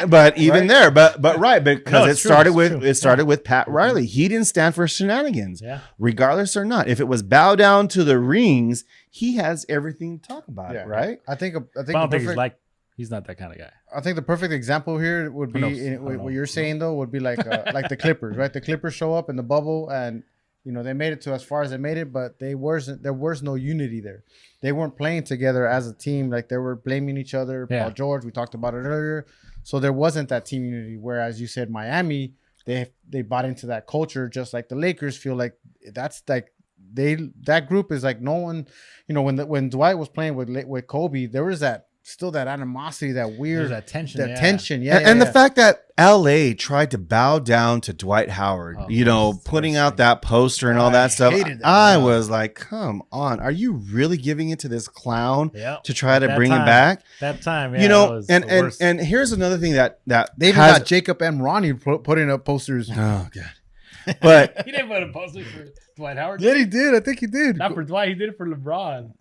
Speaker 3: but even
Speaker 2: Right?
Speaker 3: there, but right, because
Speaker 4: No,
Speaker 3: it
Speaker 4: it's true,
Speaker 3: started
Speaker 4: it's
Speaker 3: with
Speaker 4: true.
Speaker 3: it started with Pat Riley. He didn't stand for shenanigans,
Speaker 4: Yeah.
Speaker 3: regardless or not. If it was bow down to the rings, he has everything to talk about it, right?
Speaker 2: I think
Speaker 4: But I
Speaker 2: the
Speaker 4: don't think
Speaker 2: perfect,
Speaker 4: he's not that kind of guy.
Speaker 2: I think the perfect example here would
Speaker 4: Who
Speaker 2: be
Speaker 4: knows?
Speaker 2: in,
Speaker 4: I don't
Speaker 2: what
Speaker 4: know.
Speaker 2: you're saying though would be like the Clippers, right? The Clippers show up in the bubble and you know they made it to as far as they made it, but there was no unity there. They weren't playing together as a team. Like they were blaming each other.
Speaker 4: Yeah.
Speaker 2: Paul George, we talked about it earlier. So there wasn't that team unity. Whereas you said Miami, they bought into that culture, just like the Lakers feel like that's like that group is like no one. You know, when Dwight was playing with Kobe, there was still that animosity, that weird
Speaker 4: There's that tension.
Speaker 2: that
Speaker 4: yeah.
Speaker 2: tension.
Speaker 3: And the fact that LA tried to bow down to Dwight Howard,
Speaker 4: Oh,
Speaker 3: you know,
Speaker 4: that's
Speaker 3: putting
Speaker 4: disgusting.
Speaker 3: out that poster and all
Speaker 2: I
Speaker 3: that stuff,
Speaker 2: hated that.
Speaker 3: I was like, come on, are you really giving it to this clown
Speaker 4: Yeah.
Speaker 3: to try to
Speaker 4: That
Speaker 3: bring him
Speaker 4: time.
Speaker 3: back?
Speaker 4: That time, yeah,
Speaker 3: You
Speaker 4: that
Speaker 3: know,
Speaker 4: was
Speaker 3: and
Speaker 4: the
Speaker 3: and
Speaker 4: worst.
Speaker 3: and here's another thing that
Speaker 2: they even
Speaker 3: has,
Speaker 2: got Jacob and Ronnie putting up posters.
Speaker 3: oh god, but
Speaker 4: he didn't put a poster for Dwight Howard.
Speaker 2: Yeah, he did. I think he did.
Speaker 4: Not for Dwight. He did it for LeBron.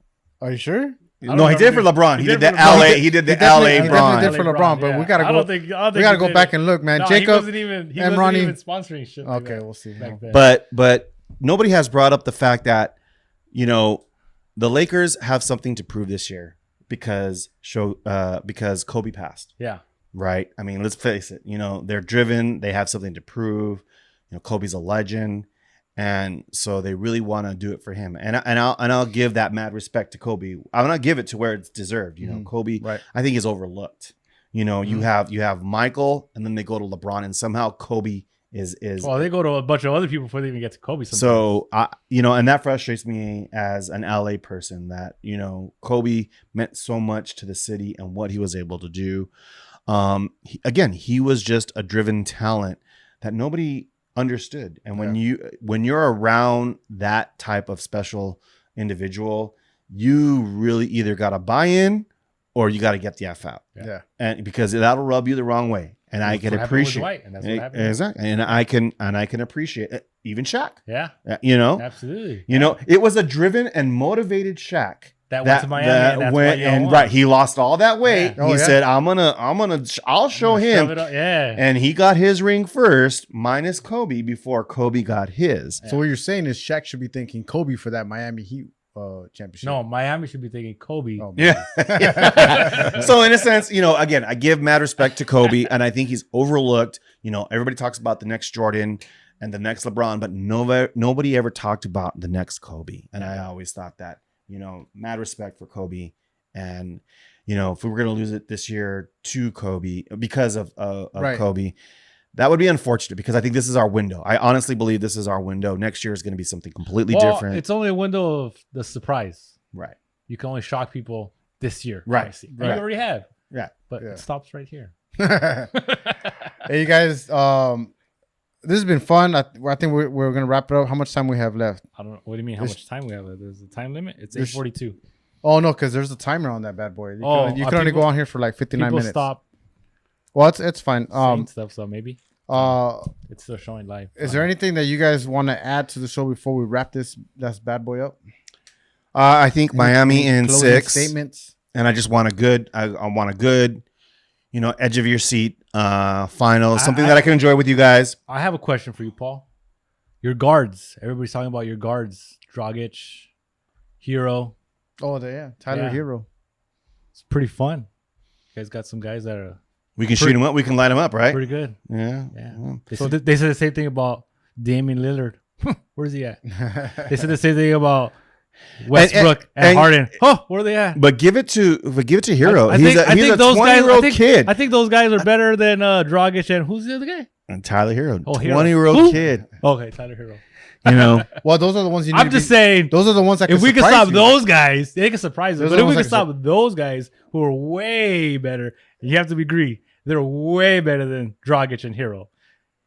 Speaker 2: Are you sure?
Speaker 3: no, he did it for LeBron. He did the
Speaker 4: it for LeBron.
Speaker 3: LA. He did the
Speaker 2: definitely-
Speaker 3: LA
Speaker 2: he
Speaker 3: Bron.
Speaker 2: definitely did for LeBron, but we gotta
Speaker 4: I
Speaker 2: go-
Speaker 4: don't think, I don't think
Speaker 2: We gotta
Speaker 4: he
Speaker 2: go
Speaker 4: did
Speaker 2: back
Speaker 4: it.
Speaker 2: and look, man.
Speaker 4: No,
Speaker 2: Jacob
Speaker 4: he wasn't even
Speaker 2: Ronnie-
Speaker 4: sponsoring shit. Like
Speaker 2: Okay,
Speaker 4: that
Speaker 2: we'll see.
Speaker 4: back then.
Speaker 3: But nobody has brought up the fact that, you know, the Lakers have something to prove this year because Kobe passed,
Speaker 4: yeah,
Speaker 3: right? I mean, let's face it. You know, they're driven. They have something to prove. You know, Kobe's a legend, and so they really want to do it for him. And I'll give that mad respect to Kobe. I'm gonna give it to where it's deserved. You know, Kobe,
Speaker 2: Right.
Speaker 3: I think is overlooked. You know, you have Michael, and then they go to LeBron, and somehow Kobe is
Speaker 4: well, they go to a bunch of other people before they even get to Kobe. Sometimes.
Speaker 3: so and that frustrates me as an LA person that, you know, Kobe meant so much to the city and what he was able to do. He was just a driven talent that nobody understood. And when you're around that type of special individual, you really either got to buy in or you got to get the F out.
Speaker 2: Yeah.
Speaker 3: And because that'll rub you the wrong way. And I can appreciate
Speaker 4: and that's what happened.
Speaker 3: exactly. And I can appreciate it. Even Shaq.
Speaker 4: Yeah.
Speaker 3: You know,
Speaker 4: Absolutely.
Speaker 3: you know, it was a driven and motivated Shaq.
Speaker 4: That went to Miami, and that's why
Speaker 3: right, he lost all that weight.
Speaker 2: Yeah. Oh,
Speaker 3: he
Speaker 2: yeah.
Speaker 3: said, I'll show him.
Speaker 4: Yeah.
Speaker 3: And he got his ring first, minus Kobe, before Kobe got his.
Speaker 2: So what you're saying is Shaq should be thanking Kobe for that Miami Heat championship.
Speaker 4: No, Miami should be thinking Kobe.
Speaker 2: Oh,
Speaker 3: Yeah. So in a sense, you know, again, I give mad respect to Kobe, and I think he's overlooked. You know, everybody talks about the next Jordan and the next LeBron, but nobody ever talked about the next Kobe. And I always thought that, you know, mad respect for Kobe. And, you know, if we were going to lose it this year to Kobe because of
Speaker 2: Right.
Speaker 3: Kobe, that would be unfortunate because I think this is our window. I honestly believe this is our window. Next year is going to be something completely different.
Speaker 4: It's only a window of the surprise.
Speaker 3: Right.
Speaker 4: You can only shock people this year.
Speaker 3: Right.
Speaker 4: obviously. And
Speaker 3: Right.
Speaker 4: you already have.
Speaker 3: Yeah.
Speaker 4: But
Speaker 2: Yeah.
Speaker 4: it stops right here.
Speaker 2: Hey, you guys, this has been fun. I think we're gonna wrap it up. How much time we have left?
Speaker 4: I don't know. What do you mean? How
Speaker 2: There's-
Speaker 4: much time we have? There's a time limit? It's
Speaker 2: There's-
Speaker 4: 8:42.
Speaker 2: Oh no, because there's a timer on that bad boy. You
Speaker 4: Oh,
Speaker 2: can only
Speaker 4: people-
Speaker 2: go on here for like 59
Speaker 4: People
Speaker 2: minutes.
Speaker 4: stop
Speaker 2: Well, it's fine.
Speaker 4: saying stuff, so maybe it's still showing live.
Speaker 2: Is there anything that you guys want to add to the show before we wrap this bad boy up?
Speaker 3: I think Miami in
Speaker 2: Closing
Speaker 3: 6.
Speaker 2: statements.
Speaker 3: And I just want a good, I want a good, you know, edge of your seat final, something that I can enjoy with you guys.
Speaker 4: I have a question for you, Paul. Your guards. Everybody's talking about your guards. Dragic, Hero.
Speaker 2: Oh, Tyler
Speaker 4: Yeah.
Speaker 2: Hero.
Speaker 4: It's pretty fun. You guys got some guys that are
Speaker 3: We can shoot them up. We can light them up, right?
Speaker 4: pretty good.
Speaker 3: Yeah.
Speaker 4: Yeah.
Speaker 3: Yeah.
Speaker 4: They said the same thing about Damian Lillard. Where's he at? They said the same thing about Westbrook and Harden. Oh, where are they at?
Speaker 3: But give it to Hero.
Speaker 4: I
Speaker 3: he's
Speaker 4: think
Speaker 3: a
Speaker 4: those guys.
Speaker 3: 20-year-old kid.
Speaker 4: I think those guys are better than Dragic and who's the other guy?
Speaker 3: And Tyler Hero,
Speaker 4: Oh, Hero.
Speaker 3: 20-year-old
Speaker 4: Who?
Speaker 3: kid.
Speaker 4: Okay, Tyler Hero.
Speaker 3: You know,
Speaker 2: Well, those are the ones you need.
Speaker 4: I'm just saying,
Speaker 2: Those are the ones that
Speaker 4: if we can
Speaker 2: surprise
Speaker 4: stop
Speaker 2: you.
Speaker 4: those guys, they can surprise us.
Speaker 2: Those
Speaker 4: But
Speaker 2: are
Speaker 4: if
Speaker 2: the
Speaker 4: we
Speaker 2: ones
Speaker 4: can
Speaker 2: that
Speaker 4: stop those guys who are way better, you have to agree they're way better than Dragic and Hero.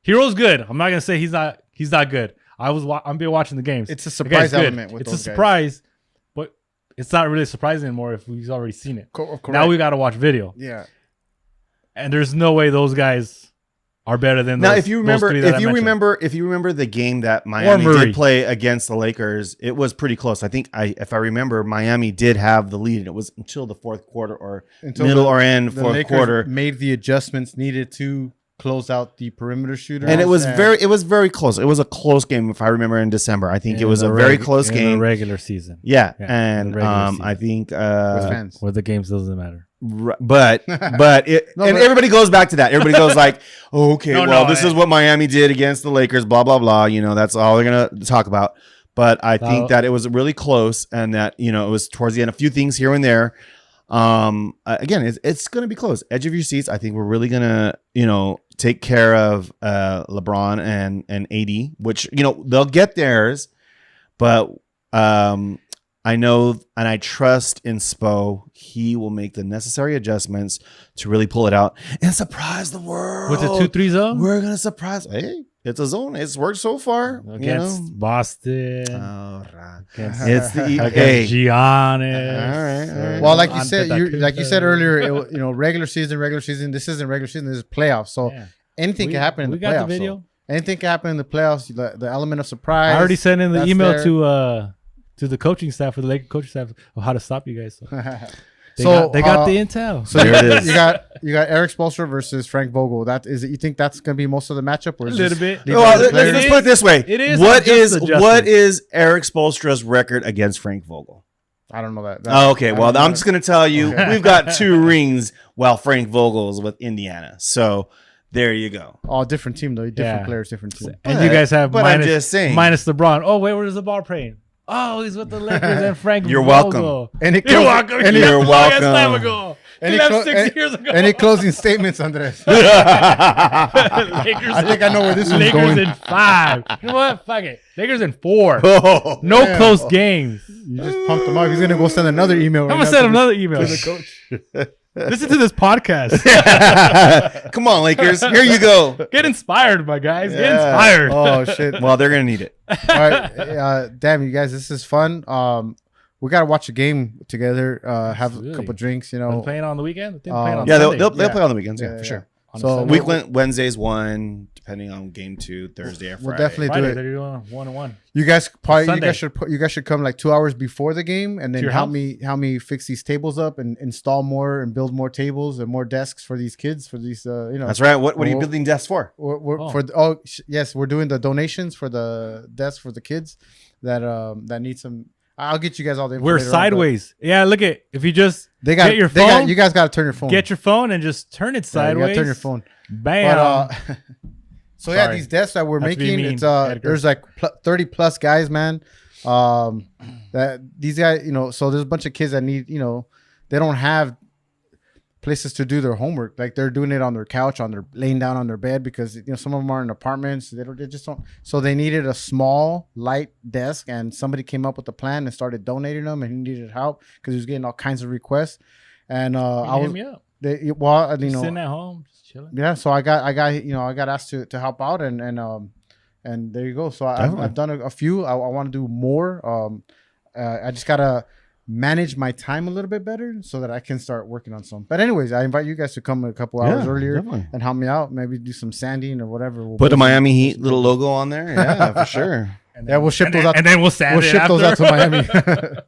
Speaker 4: Hero's good. I'm not gonna say he's not good. I'm been watching the games.
Speaker 2: It's a
Speaker 4: The guy's
Speaker 2: surprise
Speaker 4: good.
Speaker 2: element with
Speaker 4: It's
Speaker 2: those
Speaker 4: a surprise, but it's not really surprising anymore if we've already seen it.
Speaker 2: Correct.
Speaker 4: Now we got to watch video,
Speaker 2: Yeah.
Speaker 4: and there's no way those guys are better than
Speaker 3: now
Speaker 4: those,
Speaker 3: if you
Speaker 4: those
Speaker 3: remember,
Speaker 4: three that I mentioned.
Speaker 3: if you remember the game that Miami
Speaker 4: Murray.
Speaker 3: did play against the Lakers, it was pretty close. I think if I remember, Miami did have the lead, and it was until the fourth quarter or
Speaker 2: Until
Speaker 3: middle or end
Speaker 2: The
Speaker 3: fourth
Speaker 2: Lakers
Speaker 3: quarter.
Speaker 2: made the adjustments needed to close out the perimeter shooter.
Speaker 3: And it was very close. It was a close game, if I remember, in December. I think it was a very close
Speaker 4: in the
Speaker 3: game.
Speaker 4: regular season.
Speaker 3: Yeah,
Speaker 4: Yeah,
Speaker 3: and
Speaker 4: in the regular season.
Speaker 3: I think,
Speaker 2: with fans.
Speaker 4: Where the games doesn't matter.
Speaker 3: but everybody goes back to that. Everybody goes like, oh, okay, this is what Miami did against the Lakers. Blah blah blah. You know, that's all they're gonna talk about. But I think that it was really close, and that it was towards the end. A few things here and there. Again, it's gonna be close. Edge of your seats. I think we're really gonna take care of LeBron and AD, which they'll get theirs, but I know and I trust in Spo. He will make the necessary adjustments to really pull it out and surprise the world.
Speaker 4: With the 2-3 zone?
Speaker 3: We're gonna surprise. Hey, it's a zone. It's worked so far.
Speaker 4: Against Boston.
Speaker 3: All right.
Speaker 4: Against,
Speaker 3: It's the
Speaker 4: against Giannis.
Speaker 3: All right.
Speaker 2: Well, like you said earlier, regular season. This isn't regular season. This is playoffs. So
Speaker 4: Yeah.
Speaker 2: anything can happen in the
Speaker 4: We got
Speaker 2: playoffs.
Speaker 4: the video.
Speaker 2: So anything can happen in the playoffs. The element of surprise.
Speaker 4: I already sent in the
Speaker 2: that's
Speaker 4: email
Speaker 2: there.
Speaker 4: to the coaching staff, for the Lakers coaching staff, of how to stop you guys. So
Speaker 2: So,
Speaker 4: they got the intel.
Speaker 2: So
Speaker 3: There it is.
Speaker 2: you got Eric Spoelstra versus Frank Vogel. That is it. You think that's gonna be most of the matchup, or
Speaker 4: A
Speaker 2: is
Speaker 4: little
Speaker 2: this-
Speaker 4: bit.
Speaker 2: leave
Speaker 3: Well,
Speaker 2: it to the
Speaker 3: let's
Speaker 2: players?
Speaker 3: put it this way.
Speaker 4: It is
Speaker 3: What
Speaker 4: just
Speaker 3: is
Speaker 4: adjustments.
Speaker 3: Eric Spoelstra's record against Frank Vogel?
Speaker 2: I don't know that.
Speaker 3: Oh, okay. Well,
Speaker 2: I
Speaker 3: I'm just going to tell you, we've got 2 rings while Frank Vogel's with Indiana. So there you go.
Speaker 2: all different team though. Different
Speaker 4: Yeah.
Speaker 2: players, different team.
Speaker 4: And you guys have
Speaker 3: but I'm
Speaker 4: minus,
Speaker 3: just saying.
Speaker 4: minus LeBron. Oh, wait, where's the ball playing? Oh, he's with the Lakers and Frank
Speaker 3: You're
Speaker 4: Vogel.
Speaker 3: welcome.
Speaker 2: Any
Speaker 4: You're
Speaker 2: closing-
Speaker 4: welcome.
Speaker 2: Any,
Speaker 3: You're
Speaker 4: Long ass
Speaker 3: welcome.
Speaker 4: time ago.
Speaker 2: Any
Speaker 4: He left
Speaker 2: clo-
Speaker 4: 6 years ago.
Speaker 2: any closing statements, Andres?
Speaker 4: Lakers,
Speaker 2: I think I know where this is
Speaker 4: Lakers
Speaker 2: going.
Speaker 4: in 5. You know what? Fuck it. Lakers in 4.
Speaker 3: Oh,
Speaker 4: No
Speaker 2: Damn.
Speaker 4: close games.
Speaker 2: You just pumped him up. He's gonna go send another email.
Speaker 4: I'm gonna send another email.
Speaker 2: to the coach.
Speaker 4: Listen to this podcast.
Speaker 3: Come on, Lakers. Here you go.
Speaker 4: Get inspired, my guys. Get
Speaker 3: Yeah.
Speaker 4: inspired.
Speaker 2: Oh shit!
Speaker 3: Well, they're gonna need it.
Speaker 2: All right, damn you guys, this is fun. We gotta watch a game together. Have a
Speaker 4: Absolutely.
Speaker 2: couple drinks, you
Speaker 4: Are they
Speaker 2: know.
Speaker 4: playing on the weekend? They're playing on
Speaker 3: Yeah,
Speaker 4: Sunday.
Speaker 3: they'll
Speaker 2: Yeah.
Speaker 3: play on the weekends. Yeah,
Speaker 2: Yeah,
Speaker 3: for
Speaker 2: yeah.
Speaker 3: sure.
Speaker 4: On
Speaker 2: So
Speaker 4: Sunday.
Speaker 3: Wednesdays 1, depending on game 2, Thursday or Friday.
Speaker 2: We'll definitely
Speaker 4: Friday,
Speaker 2: do it.
Speaker 4: they're doing 1-1.
Speaker 2: You guys probably
Speaker 4: Sunday.
Speaker 2: you guys should come like 2 hours before the game and
Speaker 4: To
Speaker 2: then
Speaker 4: your
Speaker 2: help
Speaker 4: house?
Speaker 2: me fix these tables up and install more and build more tables and more desks for these kids for these you know.
Speaker 3: That's right. What are you
Speaker 2: Well,
Speaker 3: building desks for?
Speaker 2: We're
Speaker 4: Oh.
Speaker 2: for yes, we're doing the donations for the desks for the kids that need some. I'll get you guys all the info
Speaker 4: We're
Speaker 2: later on, but
Speaker 4: sideways. Yeah, look at if you just
Speaker 2: They got
Speaker 4: get your
Speaker 2: they got-
Speaker 4: phone.
Speaker 2: you guys got to turn your phone.
Speaker 4: get your phone and just turn it
Speaker 2: Yeah, you
Speaker 4: sideways.
Speaker 2: gotta turn your phone.
Speaker 4: Bam.
Speaker 2: But, so yeah,
Speaker 4: Sorry.
Speaker 2: these desks that we're
Speaker 4: Have to be
Speaker 2: making,
Speaker 4: mean,
Speaker 2: it's
Speaker 4: Edgar.
Speaker 2: there's like 30 plus guys, man. That these guys, you know, so there's a bunch of kids that need, you know, they don't have places to do their homework. Like they're doing it on their couch, on their laying down on their bed because you know some of them are in apartments. They just don't. So they needed a small, light desk, and somebody came up with a plan and started donating them, and he needed help because he was getting all kinds of requests. And I
Speaker 4: Hit
Speaker 2: was,
Speaker 4: me up.
Speaker 2: well, you know,
Speaker 4: Sitting at home, just chilling.
Speaker 2: yeah, so I got you know I got asked to help out and there you go. So I've done a few. I want to do more. I just gotta manage my time a little bit better so that I can start working on some. But anyways, I invite you guys to come a couple hours
Speaker 3: Yeah,
Speaker 2: earlier
Speaker 3: definitely.
Speaker 2: and help me out. Maybe do some sanding or whatever. We'll
Speaker 3: Put the
Speaker 2: build some-
Speaker 3: Miami Heat little logo on there. Yeah, for sure.
Speaker 4: And
Speaker 2: Yeah, we'll ship those out.
Speaker 4: And then we'll sand
Speaker 2: We'll
Speaker 4: it
Speaker 2: ship those out
Speaker 4: after.
Speaker 2: to Miami.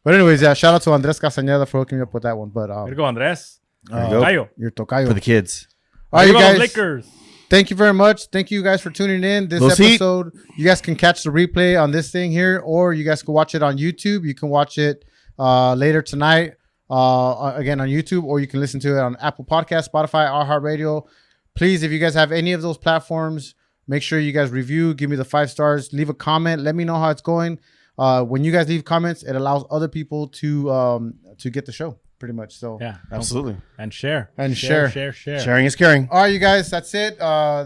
Speaker 2: But anyways, yeah, shout out to Andres Castañeda for hooking me up with that one. But
Speaker 4: Here you go, Andres.
Speaker 3: There you go.
Speaker 4: Gallo.
Speaker 2: your tocayo.
Speaker 3: For the kids.
Speaker 2: All right,
Speaker 4: Here
Speaker 2: you
Speaker 4: you go,
Speaker 2: guys.
Speaker 4: Lakers.
Speaker 2: Thank you very much. Thank you guys for tuning in. This
Speaker 3: Los Heat.
Speaker 2: episode, you guys can catch the replay on this thing here, or you guys can watch it on YouTube. You can watch it later tonight, again on YouTube, or you can listen to it on Apple Podcasts, Spotify, iHeartRadio. Please, if you guys have any of those platforms, make sure you guys review, give me the 5 stars, leave a comment, let me know how it's going. When you guys leave comments, it allows other people to get the show, pretty much. So
Speaker 4: Yeah.
Speaker 3: Absolutely.
Speaker 4: And share.
Speaker 2: And share.
Speaker 4: Share.
Speaker 3: Sharing is caring.
Speaker 2: all right, you guys, that's it.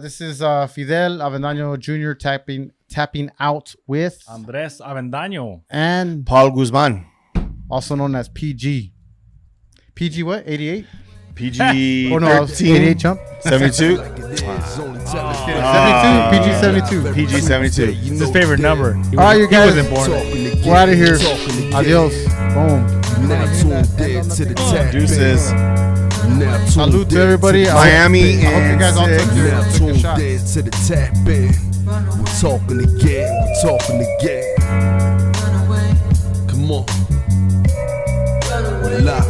Speaker 2: This is Fidel Avendaño Jr. tapping out with
Speaker 4: Andres Avendaño.
Speaker 2: and
Speaker 3: Paul Guzman.
Speaker 2: also known as PG. PG what? 88?
Speaker 3: PG
Speaker 2: Oh no, I was
Speaker 3: 13,
Speaker 2: 88 chump.
Speaker 3: 72.
Speaker 1: Like it is, only tell us
Speaker 2: 72. PG 72.
Speaker 3: PG 72.
Speaker 4: It's his favorite number. He
Speaker 2: All right, you guys.
Speaker 4: wasn't born.
Speaker 2: We're out of here. Adios. Boom.
Speaker 1: Now tuned in to the tap.
Speaker 3: Deuces.
Speaker 1: Now tuned
Speaker 2: Salute to
Speaker 1: in
Speaker 2: everybody.
Speaker 1: the
Speaker 3: Miami
Speaker 2: I hope you guys all
Speaker 3: and
Speaker 2: took your
Speaker 1: Now
Speaker 2: took your
Speaker 1: tuned
Speaker 2: shots.
Speaker 1: in to the tap in. We're talking again. We're talking again. Come on. We're live.